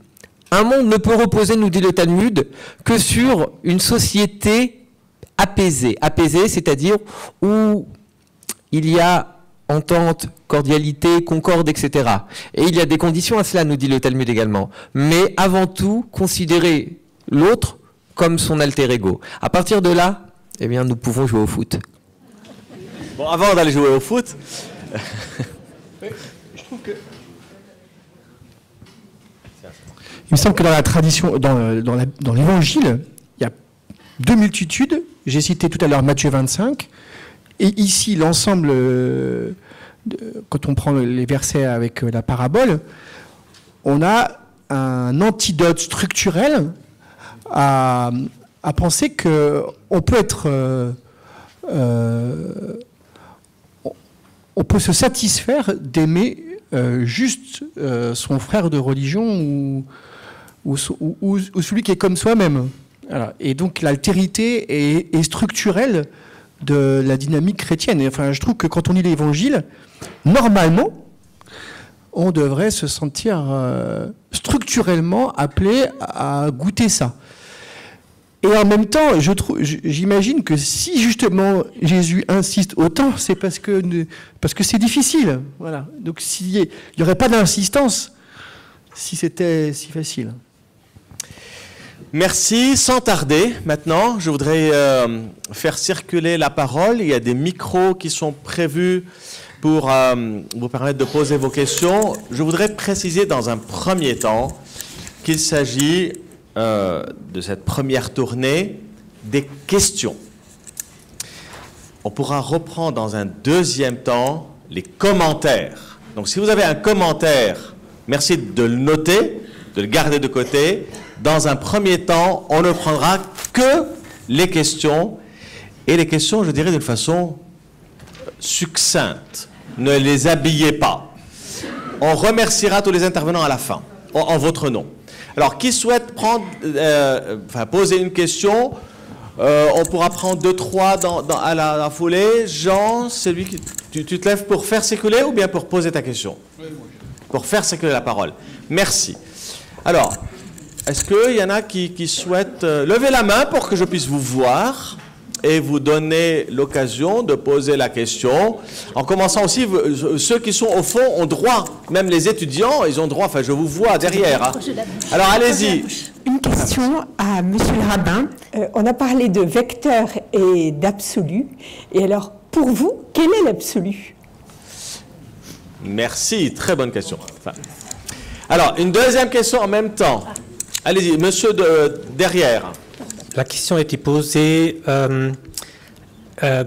un monde ne peut reposer, nous dit le Talmud, que sur une société apaisée. Apaisée, c'est-à-dire où il y a entente, cordialité, concorde, etc. Et il y a des conditions à cela, nous dit le Talmud également. Mais avant tout, considérer l'autre comme son alter ego. À partir de là, eh bien, nous pouvons jouer au foot. Bon, avant d'aller jouer au foot... Il me semble que dans la tradition, dans l'évangile, il y a deux multitudes. J'ai cité tout à l'heure Matthieu 25. Et ici, l'ensemble, quand on prend les versets avec la parabole, on a un antidote structurel à penser qu'on peut être... on peut se satisfaire d'aimer juste son frère de religion ou celui qui est comme soi-même. Voilà. Et donc l'altérité est structurelle de la dynamique chrétienne. Et enfin, je trouve que quand on lit l'Évangile, normalement, on devrait se sentir structurellement appelé à goûter ça. Et en même temps, j'imagine que si justement Jésus insiste autant, c'est parce que c'est difficile. Voilà. Donc il n'y aurait pas d'insistance si c'était si facile. Merci. Sans tarder, maintenant, je voudrais faire circuler la parole. Il y a des micros qui sont prévus pour vous permettre de poser vos questions. Je voudrais préciser dans un premier temps qu'il s'agit de cette première tournée des questions. On pourra reprendre dans un deuxième temps les commentaires. Donc si vous avez un commentaire, merci de le noter, de le garder de côté. Dans un premier temps, on ne prendra que les questions, et les questions, je dirais, d'une façon succincte. Ne les habillez pas. On remerciera tous les intervenants à la fin, en votre nom. Alors, qui souhaite poser une question, on pourra prendre 2, 3 à la foulée. Jean, c'est lui qui... Tu te lèves pour faire circuler ou bien pour poser ta question? Pour faire circuler la parole. Merci. Alors, est-ce qu'il y en a qui souhaitent lever la main pour que je puisse vous voir et vous donner l'occasion de poser la question? En commençant aussi, ceux qui sont au fond ont droit, même les étudiants, ils ont droit, enfin je vous vois derrière. Hein. Alors allez-y. Une question à Monsieur le rabbin. On a parlé de vecteur et d'absolu. Et alors, pour vous, quel est l'absolu? Merci, très bonne question. Enfin, alors, une deuxième question en même temps. Allez-y, monsieur derrière. La question a été posée,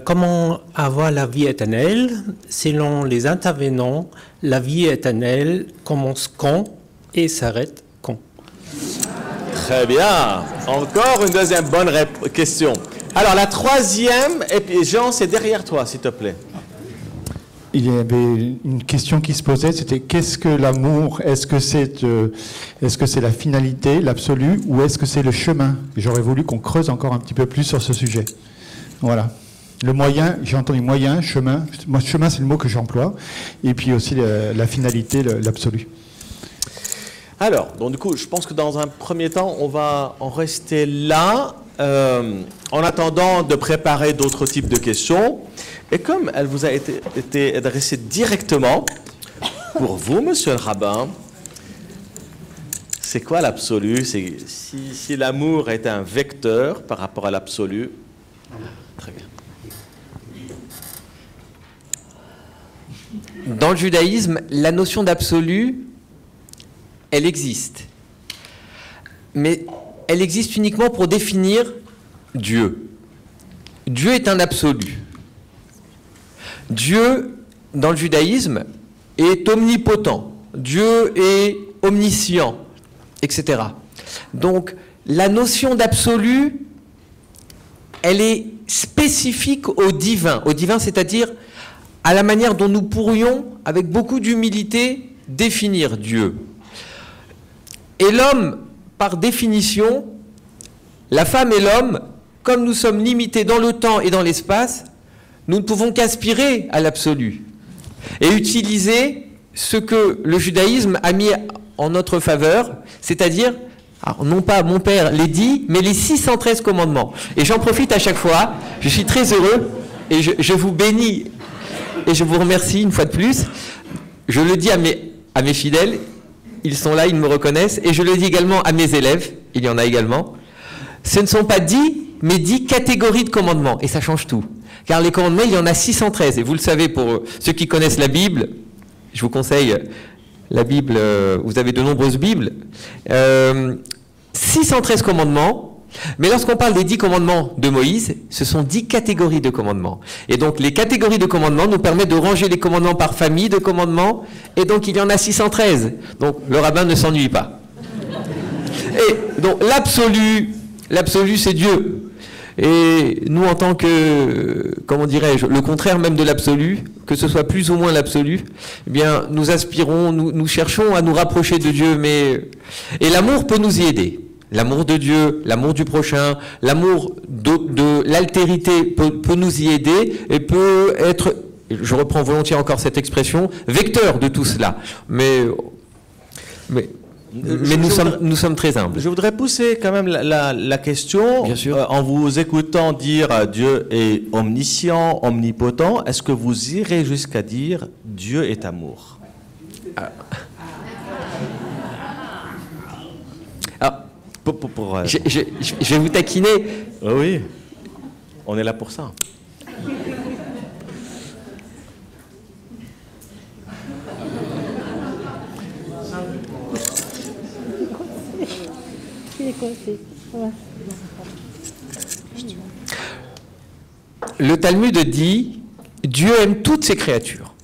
comment avoir la vie éternelle? Selon les intervenants, la vie éternelle commence quand et s'arrête quand? Très bien. Encore une deuxième bonne question. Alors, la troisième, et puis Jean, c'est derrière toi, s'il te plaît. Il y avait une question qui se posait, c'était qu'est-ce que l'amour? Est-ce que c'est la finalité, l'absolu, ou est-ce que c'est le chemin? J'aurais voulu qu'on creuse encore un petit peu plus sur ce sujet. Voilà. Le moyen, j'ai entendu moyen, chemin. Moi, chemin, c'est le mot que j'emploie. Et puis aussi la finalité, l'absolu. Alors, donc du coup, je pense que dans un premier temps, on va en rester là, en attendant de préparer d'autres types de questions. Et comme elle vous a été adressée directement, pour vous, monsieur le rabbin, c'est quoi l'absolu? Si l'amour est un vecteur par rapport à l'absolu. Très bien. Dans le judaïsme, la notion d'absolu, elle existe. Mais elle existe uniquement pour définir Dieu. Dieu est un absolu. Dieu, dans le judaïsme, est omnipotent. Dieu est omniscient, etc. Donc, la notion d'absolu, elle est spécifique au divin. Au divin, c'est-à-dire à la manière dont nous pourrions, avec beaucoup d'humilité, définir Dieu. Et l'homme, par définition, la femme et l'homme, comme nous sommes limités dans le temps et dans l'espace, nous ne pouvons qu'aspirer à l'absolu et utiliser ce que le judaïsme a mis en notre faveur, c'est-à-dire Alors, non pas mon Père les 10, mais les 613 commandements. Et j'en profite à chaque fois, je suis très heureux, et je vous bénis, et je vous remercie une fois de plus. Je le dis à mes fidèles, ils sont là, ils me reconnaissent, et je le dis également à mes élèves, il y en a également. Ce ne sont pas 10, mais 10 catégories de commandements, et ça change tout. Car les commandements, il y en a 613, et vous le savez, pour ceux qui connaissent la Bible, je vous conseille la Bible, vous avez de nombreuses Bibles, 613 commandements, mais lorsqu'on parle des 10 commandements de Moïse, ce sont 10 catégories de commandements. Et donc les catégories de commandements nous permettent de ranger les commandements par famille de commandements, et donc il y en a 613. Donc le rabbin ne s'ennuie pas. Et donc l'absolu c'est Dieu. Et nous, en tant que, comment dirais-je, le contraire même de l'absolu, que ce soit plus ou moins l'absolu, eh bien, nous aspirons, nous cherchons à nous rapprocher de Dieu, et l'amour peut nous y aider. L'amour de Dieu, l'amour du prochain, l'amour de l'altérité peut nous y aider et peut être, je reprends volontiers encore cette expression, vecteur de tout cela. Mais nous sommes très humbles. Je voudrais pousser quand même la question. Bien sûr. En vous écoutant dire Dieu est omniscient, omnipotent, est-ce que vous irez jusqu'à dire Dieu est amour? Je vais vous taquiner. Oui, on est là pour ça. Le Talmud dit « Dieu aime toutes ses créatures ».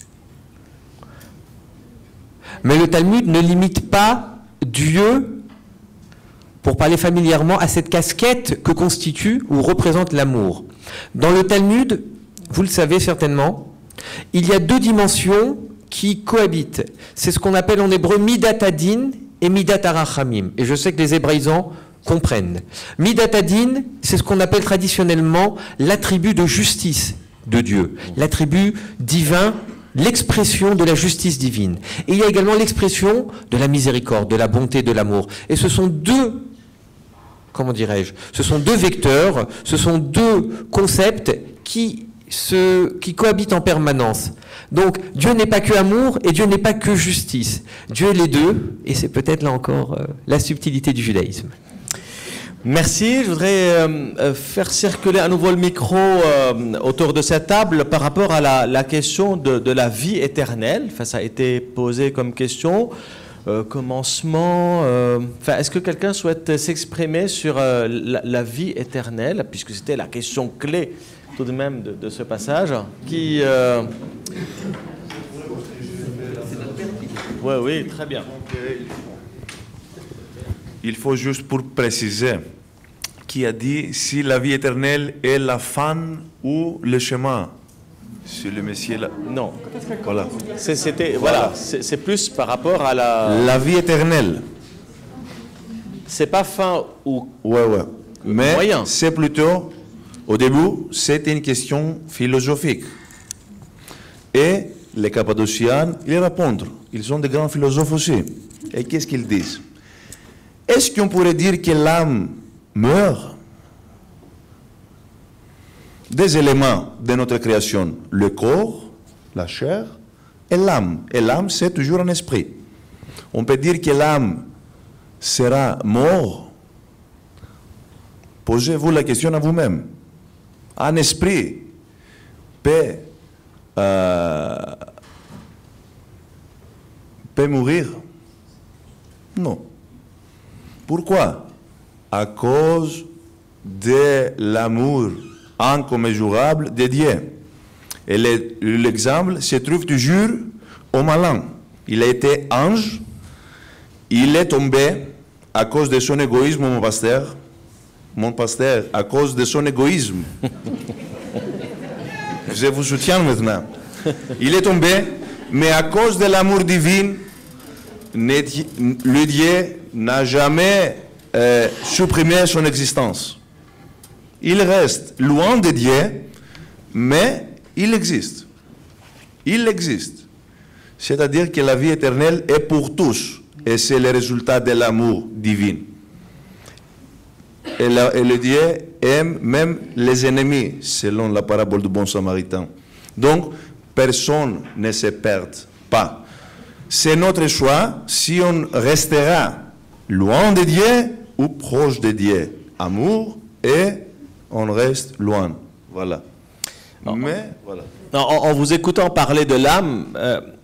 Mais le Talmud ne limite pas Dieu, pour parler familièrement, à cette casquette que constitue ou représente l'amour. Dans le Talmud, vous le savez certainement, il y a deux dimensions qui cohabitent. C'est ce qu'on appelle en hébreu « midat hadin » et « midat harachamim ». Et je sais que les hébraïsants comprennent. Midat hadin, c'est ce qu'on appelle traditionnellement l'attribut de justice de Dieu, l'attribut divin, l'expression de la justice divine. Et il y a également l'expression de la miséricorde, de la bonté, de l'amour. Et ce sont deux, comment dirais-je, ce sont deux vecteurs, ce sont deux concepts qui cohabitent en permanence. Donc Dieu n'est pas que amour et Dieu n'est pas que justice. Dieu est les deux, et c'est peut-être là encore la subtilité du judaïsme. Merci. Je voudrais faire circuler à nouveau le micro autour de cette table par rapport à la question de la vie éternelle. Enfin, ça a été posé comme question. Commencement. Est-ce que quelqu'un souhaite s'exprimer sur la vie éternelle, puisque c'était la question clé tout de même de ce passage, qui... Oui, très bien. Il faut juste pour préciser qui a dit si la vie éternelle est la fin ou le chemin. C'est le Messie là. Non. Voilà. C'est plus par rapport à la vie éternelle. C'est pas fin ou ouais. Mais moyen. C'est plutôt, au début, c'était une question philosophique. Et les Cappadociens, ils répondent. Ils sont des grands philosophes aussi. Et qu'est-ce qu'ils disent? Est-ce qu'on pourrait dire que l'âme meurt? Des éléments de notre création, le corps, la chair et l'âme. Et l'âme, c'est toujours un esprit. On peut dire que l'âme sera morte. Posez-vous la question à vous-même. Un esprit peut mourir? Non. Pourquoi? À cause de l'amour incommensurable de Dieu. Et l'exemple se trouve toujours au malin. Il a été ange, il est tombé à cause de son égoïsme, mon pasteur, à cause de son égoïsme. Je vous soutiens maintenant. Il est tombé, mais à cause de l'amour divin, le Dieu n'a jamais supprimé son existence. Il reste loin de Dieu, mais il existe. Il existe. C'est-à-dire que la vie éternelle est pour tous, et c'est le résultat de l'amour divin. Et le Dieu aime même les ennemis, selon la parabole du bon samaritain. Donc, personne ne se perd pas. C'est notre choix si on restera loin de Dieu ou proche de Dieu. Amour et on reste loin. Voilà. Mais, voilà. En vous écoutant parler de l'âme,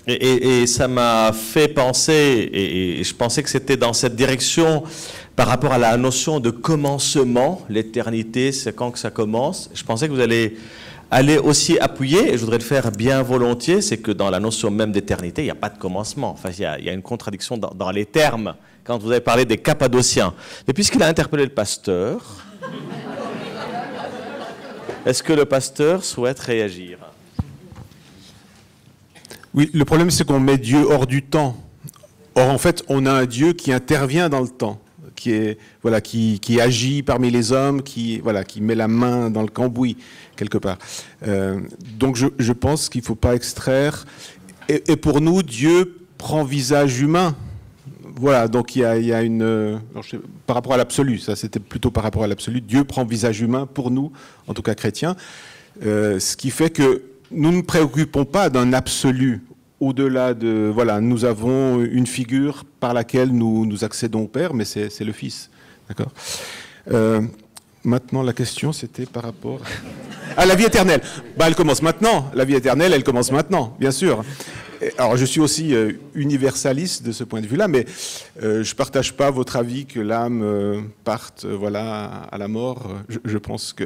et ça m'a fait penser, et je pensais que c'était dans cette direction par rapport à la notion de commencement, l'éternité, c'est quand que ça commence. Je pensais que vous allez aller aussi appuyer, et je voudrais le faire bien volontiers, c'est que dans la notion même d'éternité, il n'y a pas de commencement. Enfin, il y a une contradiction dans les termes, quand vous avez parlé des Cappadociens. Mais puisqu'il a interpellé le pasteur, est-ce que le pasteur souhaite réagir? Oui, le problème, c'est qu'on met Dieu hors du temps. Or, en fait, on a un Dieu qui intervient dans le temps, qui agit parmi les hommes, qui met la main dans le cambouis, quelque part. Donc, je pense qu'il ne faut pas extraire. Et pour nous, Dieu prend visage humain. Voilà, donc il y a une... par rapport à l'absolu, ça c'était plutôt par rapport à l'absolu. Dieu prend visage humain pour nous, en tout cas chrétiens. Ce qui fait que nous ne nous préoccupons pas d'un absolu. Au-delà de... Voilà, nous avons une figure par laquelle nous accédons au Père, mais c'est le Fils. D'accord ? Maintenant, la question, c'était par rapport à la vie éternelle. Elle commence maintenant. La vie éternelle, elle commence maintenant, bien sûr. Alors, je suis aussi universaliste de ce point de vue-là, mais je ne partage pas votre avis que l'âme parte à la mort. Je pense que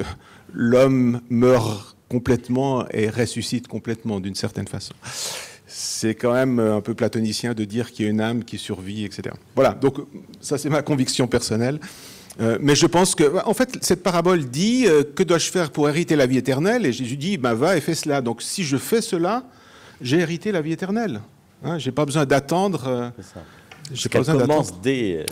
l'homme meurt complètement et ressuscite complètement, d'une certaine façon. C'est quand même un peu platonicien de dire qu'il y a une âme qui survit, etc. Voilà, donc ça c'est ma conviction personnelle. Mais je pense que, en fait, cette parabole dit que dois-je faire pour hériter la vie éternelle? Et Jésus dit, va et fais cela. Donc si je fais cela, j'ai hérité la vie éternelle. Hein, j'ai pas besoin d'attendre. Elle commence dès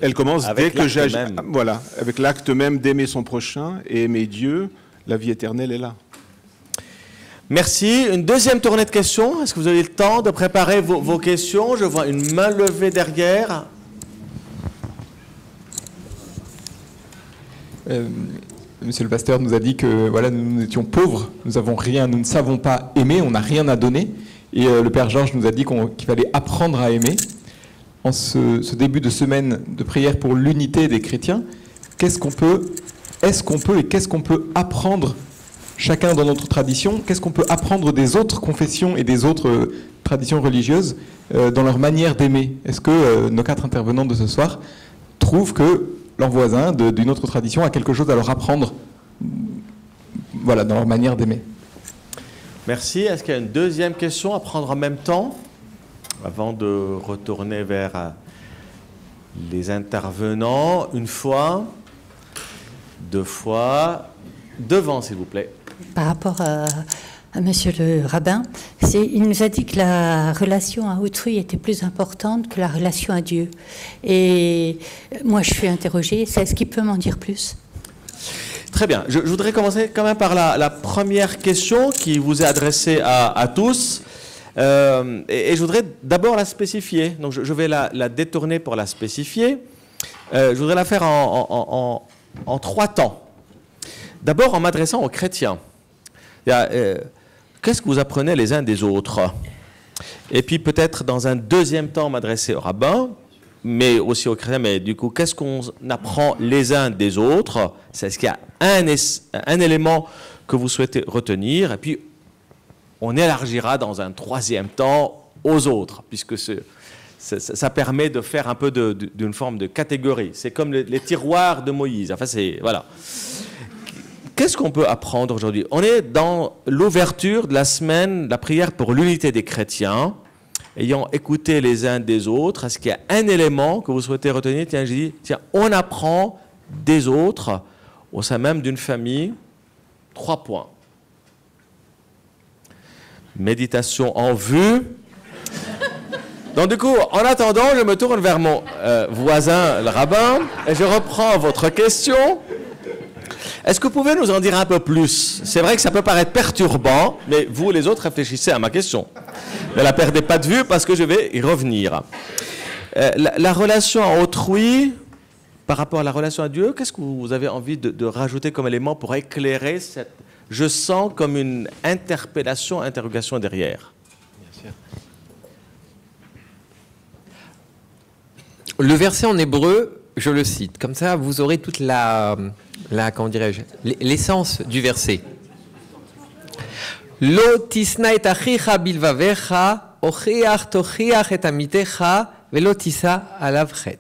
que j'agis. Voilà, avec l'acte même d'aimer son prochain et aimer Dieu, la vie éternelle est là. Merci. Une deuxième tournée de questions. Est-ce que vous avez le temps de préparer vos questions? Je vois une main levée derrière. Monsieur le pasteur nous a dit que nous étions pauvres, nous n'avons rien, nous ne savons pas aimer, on n'a rien à donner. Et le Père Georges nous a dit qu'il fallait apprendre à aimer. En ce début de semaine de prière pour l'unité des chrétiens, qu'est-ce qu'on peut apprendre chacun dans notre tradition? Qu'est-ce qu'on peut apprendre des autres confessions et des autres traditions religieuses dans leur manière d'aimer? Est-ce que nos 4 intervenants de ce soir trouvent que leur voisin d'une autre tradition a quelque chose à leur apprendre dans leur manière d'aimer? Merci. Est-ce qu'il y a une deuxième question à prendre en même temps avant de retourner vers les intervenants? Une fois, 2 fois, devant s'il vous plaît. Par rapport à Monsieur le rabbin, il nous a dit que la relation à autrui était plus importante que la relation à Dieu. Et moi, je suis interrogée. Est-ce qu'il peut m'en dire plus? Très bien. Je voudrais commencer quand même par la première question qui vous est adressée à tous. Et je voudrais d'abord la spécifier. Donc, je vais la détourner pour la spécifier. Je voudrais la faire en 3 temps. D'abord, en m'adressant aux chrétiens. Qu'est-ce que vous apprenez les uns des autres? Et puis peut-être dans un deuxième temps m'adresser aux rabbins, mais aussi aux chrétiens, mais du coup, qu'est-ce qu'on apprend les uns des autres? Est-ce qu'il y a un élément que vous souhaitez retenir? Et puis, on élargira dans un 3e temps aux autres, puisque ça permet de faire un peu d'une forme de catégorie. C'est comme les tiroirs de Moïse. Enfin, voilà. Qu'est-ce qu'on peut apprendre aujourd'hui? On est dans l'ouverture de la semaine, la prière pour l'unité des chrétiens, ayant écouté les uns des autres. Est-ce qu'il y a un élément que vous souhaitez retenir? Tiens, j'ai dit, on apprend des autres au sein même d'une famille. 3 points. Méditation en vue. Donc du coup, en attendant, je me tourne vers mon voisin, le rabbin, et je reprends votre question. Est-ce que vous pouvez nous en dire un peu plus? C'est vrai que ça peut paraître perturbant, mais vous, les autres, réfléchissez à ma question. Ne la perdez pas de vue parce que je vais y revenir. La relation à autrui, par rapport à la relation à Dieu, qu'est-ce que vous avez envie de rajouter comme élément pour éclairer cette... Je sens comme une interpellation, interrogation derrière. Bien sûr. Le verset en hébreu, je le cite. Comme ça, vous aurez toute comment dirais-je, l'essence du verset. Lo tisna et achicha bilvavecha, ochiach tochiach et amitecha, velo tisa alav chet.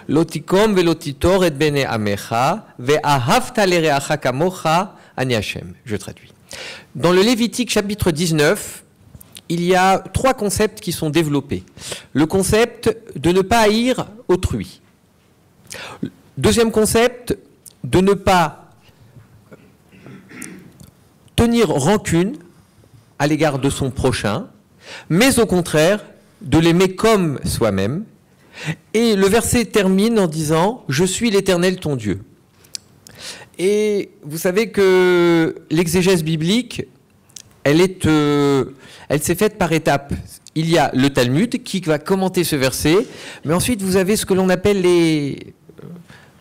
Lo tikom velo titor et bene amecha, ve'ahavta lereacha kamocha, ani Hashem. Je traduis. Dans le Lévitique chapitre 19, il y a 3 concepts qui sont développés. Le concept de ne pas haïr autrui. Deuxième concept, de ne pas tenir rancune à l'égard de son prochain, mais au contraire, de l'aimer comme soi-même. Et le verset termine en disant « Je suis l'Éternel ton Dieu ». Et vous savez que l'exégèse biblique, elle s'est faite par étapes. Il y a le Talmud qui va commenter ce verset, mais ensuite vous avez ce que l'on appelle les...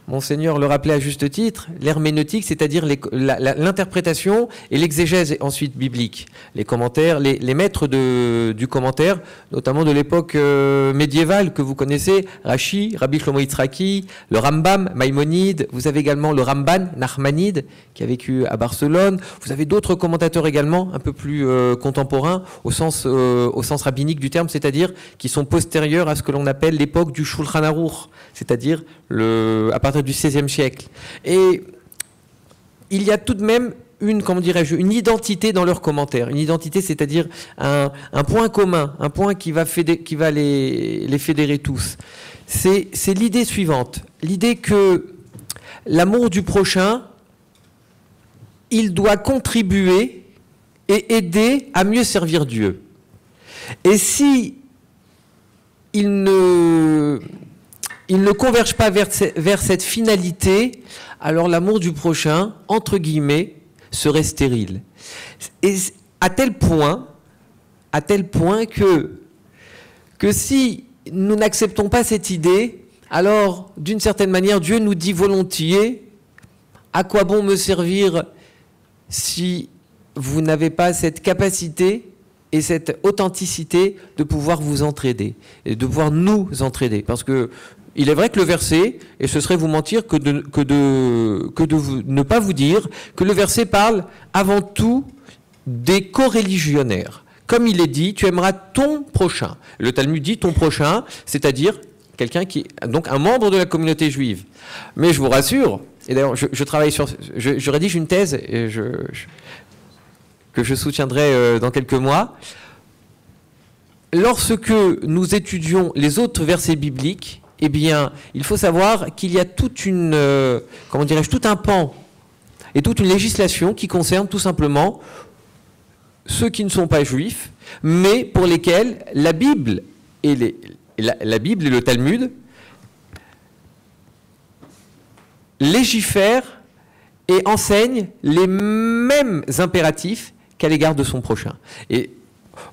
Monseigneur le rappelait à juste titre, l'herméneutique, c'est-à-dire l'interprétation et l'exégèse ensuite biblique. Les commentaires, les maîtres du commentaire, notamment de l'époque médiévale que vous connaissez, Rashi, Rabbi Shlomo Yitzhaki, le Rambam, Maïmonide, vous avez également le Ramban, Nachmanide, qui a vécu à Barcelone. Vous avez d'autres commentateurs également, un peu plus contemporains, au sens rabbinique du terme, c'est-à-dire qui sont postérieurs à ce que l'on appelle l'époque du Shulchan Aruch, c'est-à-dire à partir du XVIe siècle. Et il y a tout de même une identité dans leurs commentaires. Une identité, c'est-à-dire un point commun, un point qui va les fédérer tous. C'est l'idée suivante. L'idée que l'amour du prochain, il doit contribuer et aider à mieux servir Dieu. Et si il ne converge pas vers cette finalité, alors l'amour du prochain, entre guillemets, serait stérile. Et à tel point que si nous n'acceptons pas cette idée, alors d'une certaine manière, Dieu nous dit volontiers, à quoi bon me servir si vous n'avez pas cette capacité et cette authenticité de pouvoir vous entraider, et de pouvoir nous entraider. Parce que il est vrai que le verset, et ce serait vous mentir que de ne pas vous dire que le verset parle avant tout des coreligionnaires. Comme il est dit, tu aimeras ton prochain. Le Talmud dit ton prochain, c'est-à-dire quelqu'un qui est donc un membre de la communauté juive. Mais je vous rassure, et d'ailleurs je travaille je rédige une thèse et que je soutiendrai dans quelques mois. Lorsque nous étudions les autres versets bibliques, eh bien, il faut savoir qu'il y a tout un pan et toute une législation qui concerne tout simplement ceux qui ne sont pas juifs, mais pour lesquels la Bible et le Talmud légifèrent et enseignent les mêmes impératifs qu'à l'égard de son prochain. Et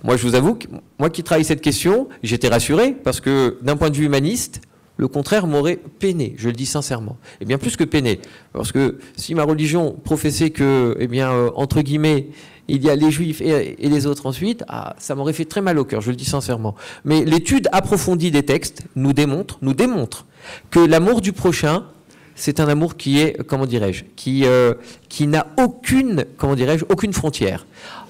moi, je vous avoue que moi qui travaille cette question, j'étais rassuré parce que d'un point de vue humaniste, le contraire m'aurait peiné, je le dis sincèrement. Et bien plus que peiné. Parce que si ma religion professait que, entre guillemets, il y a les juifs et les autres ensuite, ça m'aurait fait très mal au cœur, je le dis sincèrement. Mais l'étude approfondie des textes nous démontre que l'amour du prochain, c'est un amour qui est, qui n'a aucune frontière.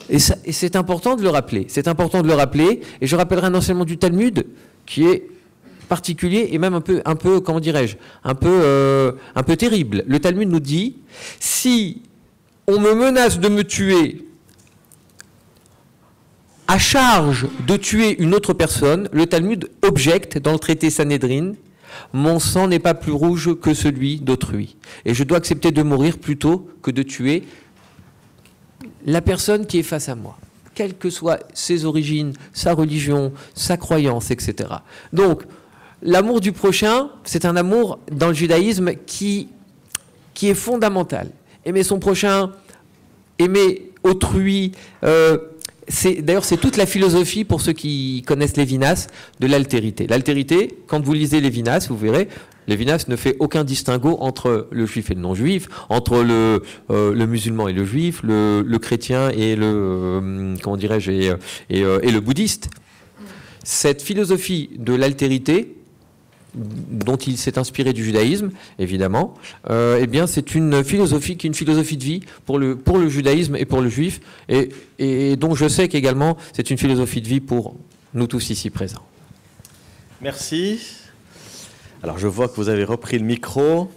Et c'est important de le rappeler. C'est important de le rappeler. Et je rappellerai un enseignement du Talmud qui est particulier et même un peu terrible. Le Talmud nous dit, si on me menace de me tuer à charge de tuer une autre personne, le Talmud objecte dans le traité Sanhédrin, mon sang n'est pas plus rouge que celui d'autrui. Et je dois accepter de mourir plutôt que de tuer la personne qui est face à moi, quelles que soient ses origines, sa religion, sa croyance, etc. Donc, l'amour du prochain, c'est un amour dans le judaïsme qui est fondamental. Aimer son prochain, aimer autrui, D'ailleurs, c'est toute la philosophie, pour ceux qui connaissent Lévinas, de l'altérité. L'altérité, quand vous lisez Lévinas, vous verrez, Lévinas ne fait aucun distinguo entre le juif et le non-juif, entre le musulman et le juif, le chrétien et le, comment dirais-je, et le bouddhiste. Cette philosophie de l'altérité, dont il s'est inspiré du judaïsme, évidemment, eh bien, c'est une philosophie qui est une philosophie de vie pour le judaïsme et pour le juif, et dont je sais qu'également c'est une philosophie de vie pour nous tous ici présents. Merci. Alors, je vois que vous avez repris le micro.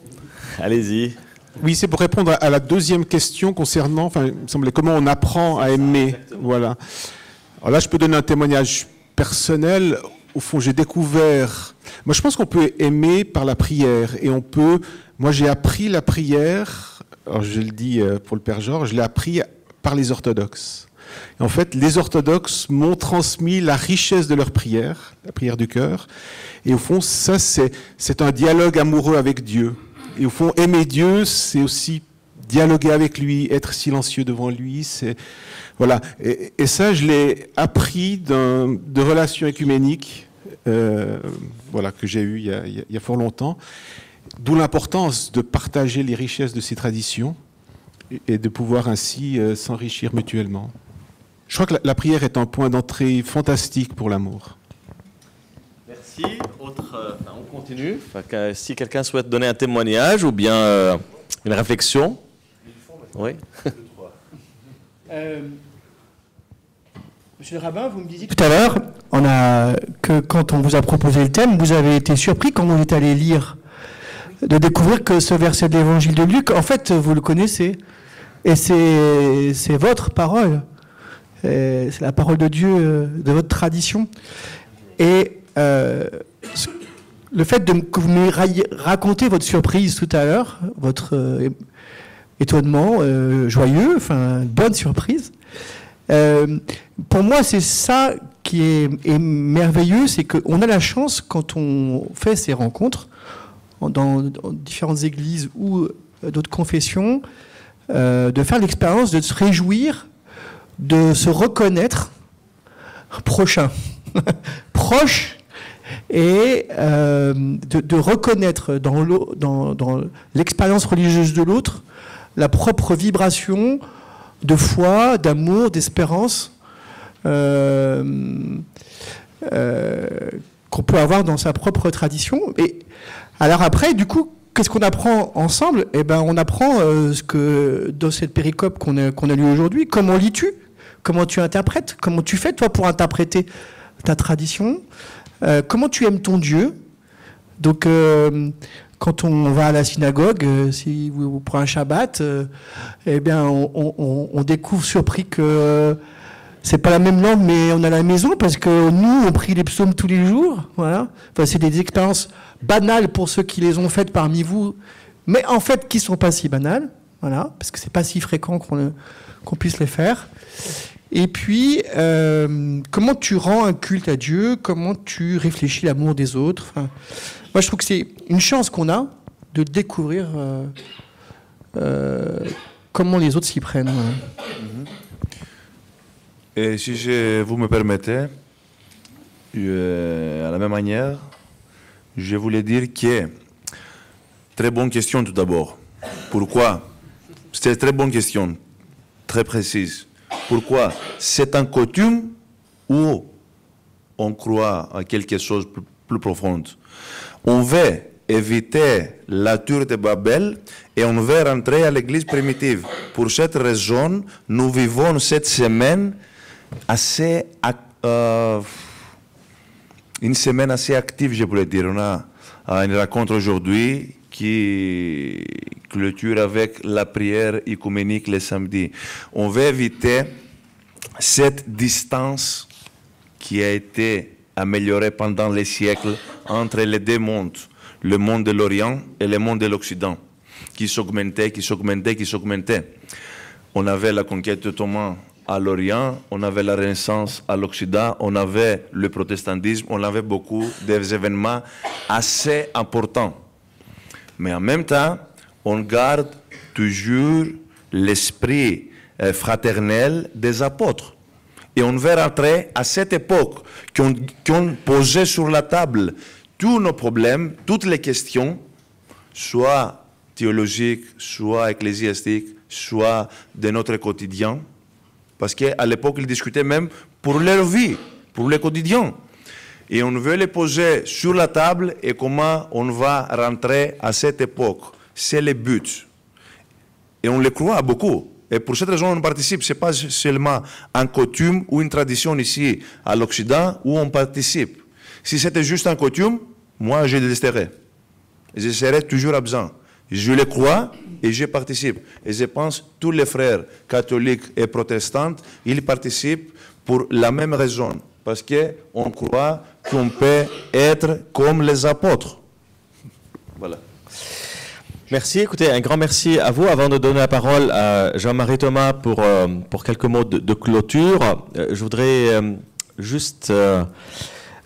Allez-y. Oui, c'est pour répondre à la deuxième question concernant, enfin, il me semblait, comment on apprend à aimer. Exactement. Voilà. Alors là, je peux donner un témoignage personnel. Au fond, j'ai découvert... Moi, je pense qu'on peut aimer par la prière. Et on peut... Moi, j'ai appris la prière, alors je le dis pour le Père Georges, je l'ai appris par les orthodoxes. Et en fait, les orthodoxes m'ont transmis la richesse de leur prière, la prière du cœur. Et au fond, ça, c'est un dialogue amoureux avec Dieu. Et au fond, aimer Dieu, c'est aussi dialoguer avec lui, être silencieux devant lui. Voilà. Et ça, je l'ai appris de relations écuméniques, voilà, que j'ai eues il y a fort longtemps. D'où l'importance de partager les richesses de ces traditions et de pouvoir ainsi s'enrichir mutuellement. Je crois que la prière est un point d'entrée fantastique pour l'amour. Merci. On continue. Si quelqu'un souhaite donner un témoignage ou bien une réflexion. Oui. Monsieur le rabbin, vous me disiez tout à l'heure que quand on vous a proposé le thème, vous avez été surpris quand vous êtes allé lire, de découvrir que ce verset de l'évangile de Luc, en fait, vous le connaissez. Et c'est votre parole. C'est la parole de Dieu, de votre tradition. Et le fait que vous m'ayez raconté votre surprise tout à l'heure, votre étonnement joyeux, enfin, bonne surprise, pour moi, c'est ça qui est merveilleux, c'est qu'on a la chance, quand on fait ces rencontres, dans différentes églises ou d'autres confessions, de faire l'expérience de se réjouir, de se reconnaître prochain, proche, et de reconnaître dans l'expérience religieuse de l'autre la propre vibration de foi, d'amour, d'espérance qu'on peut avoir dans sa propre tradition. Et alors après, du coup, qu'est-ce qu'on apprend ensemble? Eh ben, on apprend ce que dans cette péricope qu'on a lue aujourd'hui. Comment lis-tu? Comment tu interprètes? Comment tu fais, toi, pour interpréter ta tradition? Comment tu aimes ton Dieu? Donc, quand on va à la synagogue, si vous prenez un Shabbat, eh bien, on découvre surpris que c'est pas la même langue, mais on a la maison, parce que nous, on prie les psaumes tous les jours. Voilà. Enfin, c'est des expériences banales pour ceux qui les ont faites parmi vous, mais en fait, qui sont pas si banales. Voilà, parce que c'est pas si fréquent qu'on puisse les faire. Et puis, comment tu rends un culte à Dieu? Comment tu réfléchis l'amour des autres? Enfin, moi, je trouve que c'est une chance qu'on a de découvrir comment les autres s'y prennent. Et si vous me permettez, à la même manière, je voulais dire que, très bonne question tout d'abord. Pourquoi? C'est une très bonne question, très précise. Pourquoi? C'est un coutume où on croit à quelque chose de plus profond. On veut éviter la tour de Babel et on veut rentrer à l'église primitive. Pour cette raison, nous vivons cette semaine une semaine assez active, je pourrais dire. On a une rencontre aujourd'hui qui clôture avec la prière œcuménique le samedi. On veut éviter cette distance qui a été améliorée pendant les siècles entre les deux mondes, le monde de l'Orient et le monde de l'Occident, qui s'augmentait. On avait la conquête ottomane à l'Orient, on avait la Renaissance à l'Occident, on avait le protestantisme, on avait beaucoup d'événements assez importants. Mais en même temps, on garde toujours l'esprit fraternel des apôtres. Et on veut rentrer à cette époque qu'on posait sur la table tous nos problèmes, toutes les questions, soit théologiques, soit ecclésiastiques, soit de notre quotidien. Parce qu'à l'époque, ils discutaient même pour leur vie, pour le quotidien. Et on veut les poser sur la table et comment on va rentrer à cette époque. C'est le but. Et on le croit beaucoup. Et pour cette raison, on participe. Ce n'est pas seulement une coutume ou une tradition ici à l'Occident où on participe. Si c'était juste un coutume, moi, je détesterais. Je serais toujours absent. Je le crois et je participe. Et je pense que tous les frères catholiques et protestants, ils participent pour la même raison. Parce qu'on croit qu'on peut être comme les apôtres. Voilà. Merci. Écoutez, un grand merci à vous. Avant de donner la parole à Jean-Marie Thomas pour quelques mots de clôture, je voudrais juste,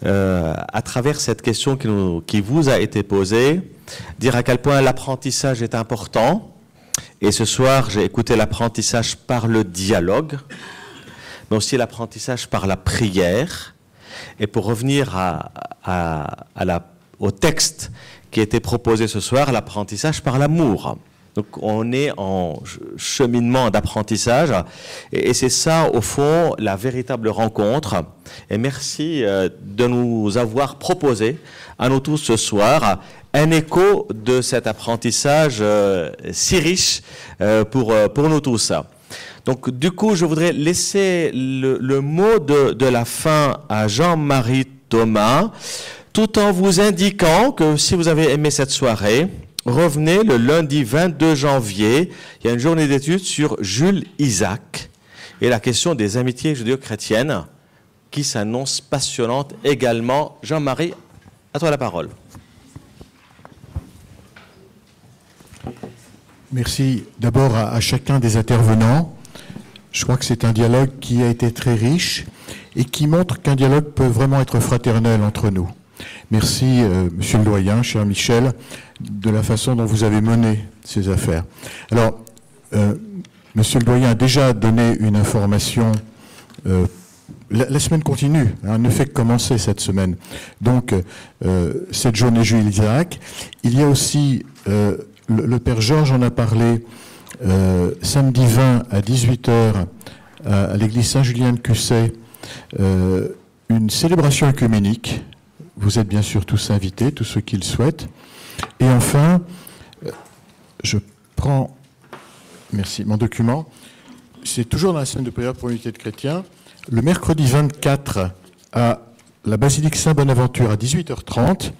à travers cette question qui vous a été posée, dire à quel point l'apprentissage est important. Et ce soir, j'ai écouté l'apprentissage par le dialogue, mais aussi l'apprentissage par la prière. Et pour revenir au texte qui a été proposé ce soir, l'apprentissage par l'amour. Donc on est en cheminement d'apprentissage et c'est ça au fond la véritable rencontre. Et merci de nous avoir proposé à nous tous ce soir un écho de cet apprentissage si riche pour nous tous. Donc du coup je voudrais laisser le mot de la fin à Jean-Marie Thomas, tout en vous indiquant que si vous avez aimé cette soirée, revenez le lundi 22 janvier, il y a une journée d'études sur Jules Isaac et la question des amitiés judéo-chrétiennes qui s'annonce passionnante également. Jean-Marie, à toi la parole. Merci d'abord à chacun des intervenants. Je crois que c'est un dialogue qui a été très riche et qui montre qu'un dialogue peut vraiment être fraternel entre nous. Merci, Monsieur le doyen, cher Michel, de la façon dont vous avez mené ces affaires. Alors, Monsieur le doyen a déjà donné une information. La semaine continue, hein, ne fait que commencer cette semaine. Donc, cette journée Jules Isaac. Il y a aussi, le Père Georges en a parlé, samedi 20 à 18h à l'église Saint-Julien de Cusset, une célébration œcuménique. Vous êtes bien sûr tous invités, tous ceux qui le souhaitent. Et enfin, je prends, merci, mon document. C'est toujours dans la semaine de prière pour l'unité de chrétiens. Le mercredi 24 à la basilique Saint-Bonaventure à 18h30,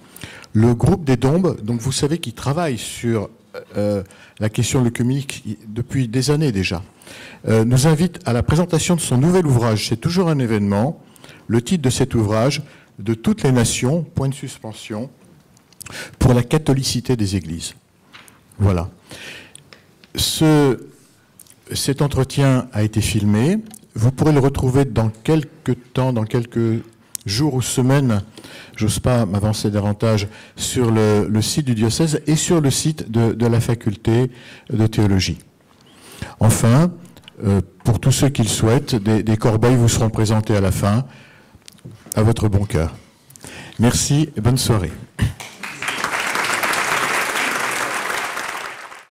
le groupe des Dombes, donc vous savez qu'ils travaillent sur la question œcuménique depuis des années déjà, nous invite à la présentation de son nouvel ouvrage. C'est toujours un événement. Le titre de cet ouvrage, de toutes les nations, point de suspension, pour la catholicité des églises. Voilà. Cet entretien a été filmé. Vous pourrez le retrouver dans quelques temps, dans quelques jours ou semaines, j'ose pas m'avancer davantage, sur le site du diocèse et sur le site de la faculté de théologie. Enfin, pour tous ceux qui le souhaitent, des corbeilles vous seront présentées à la fin, à votre bon cœur. Merci et bonne soirée.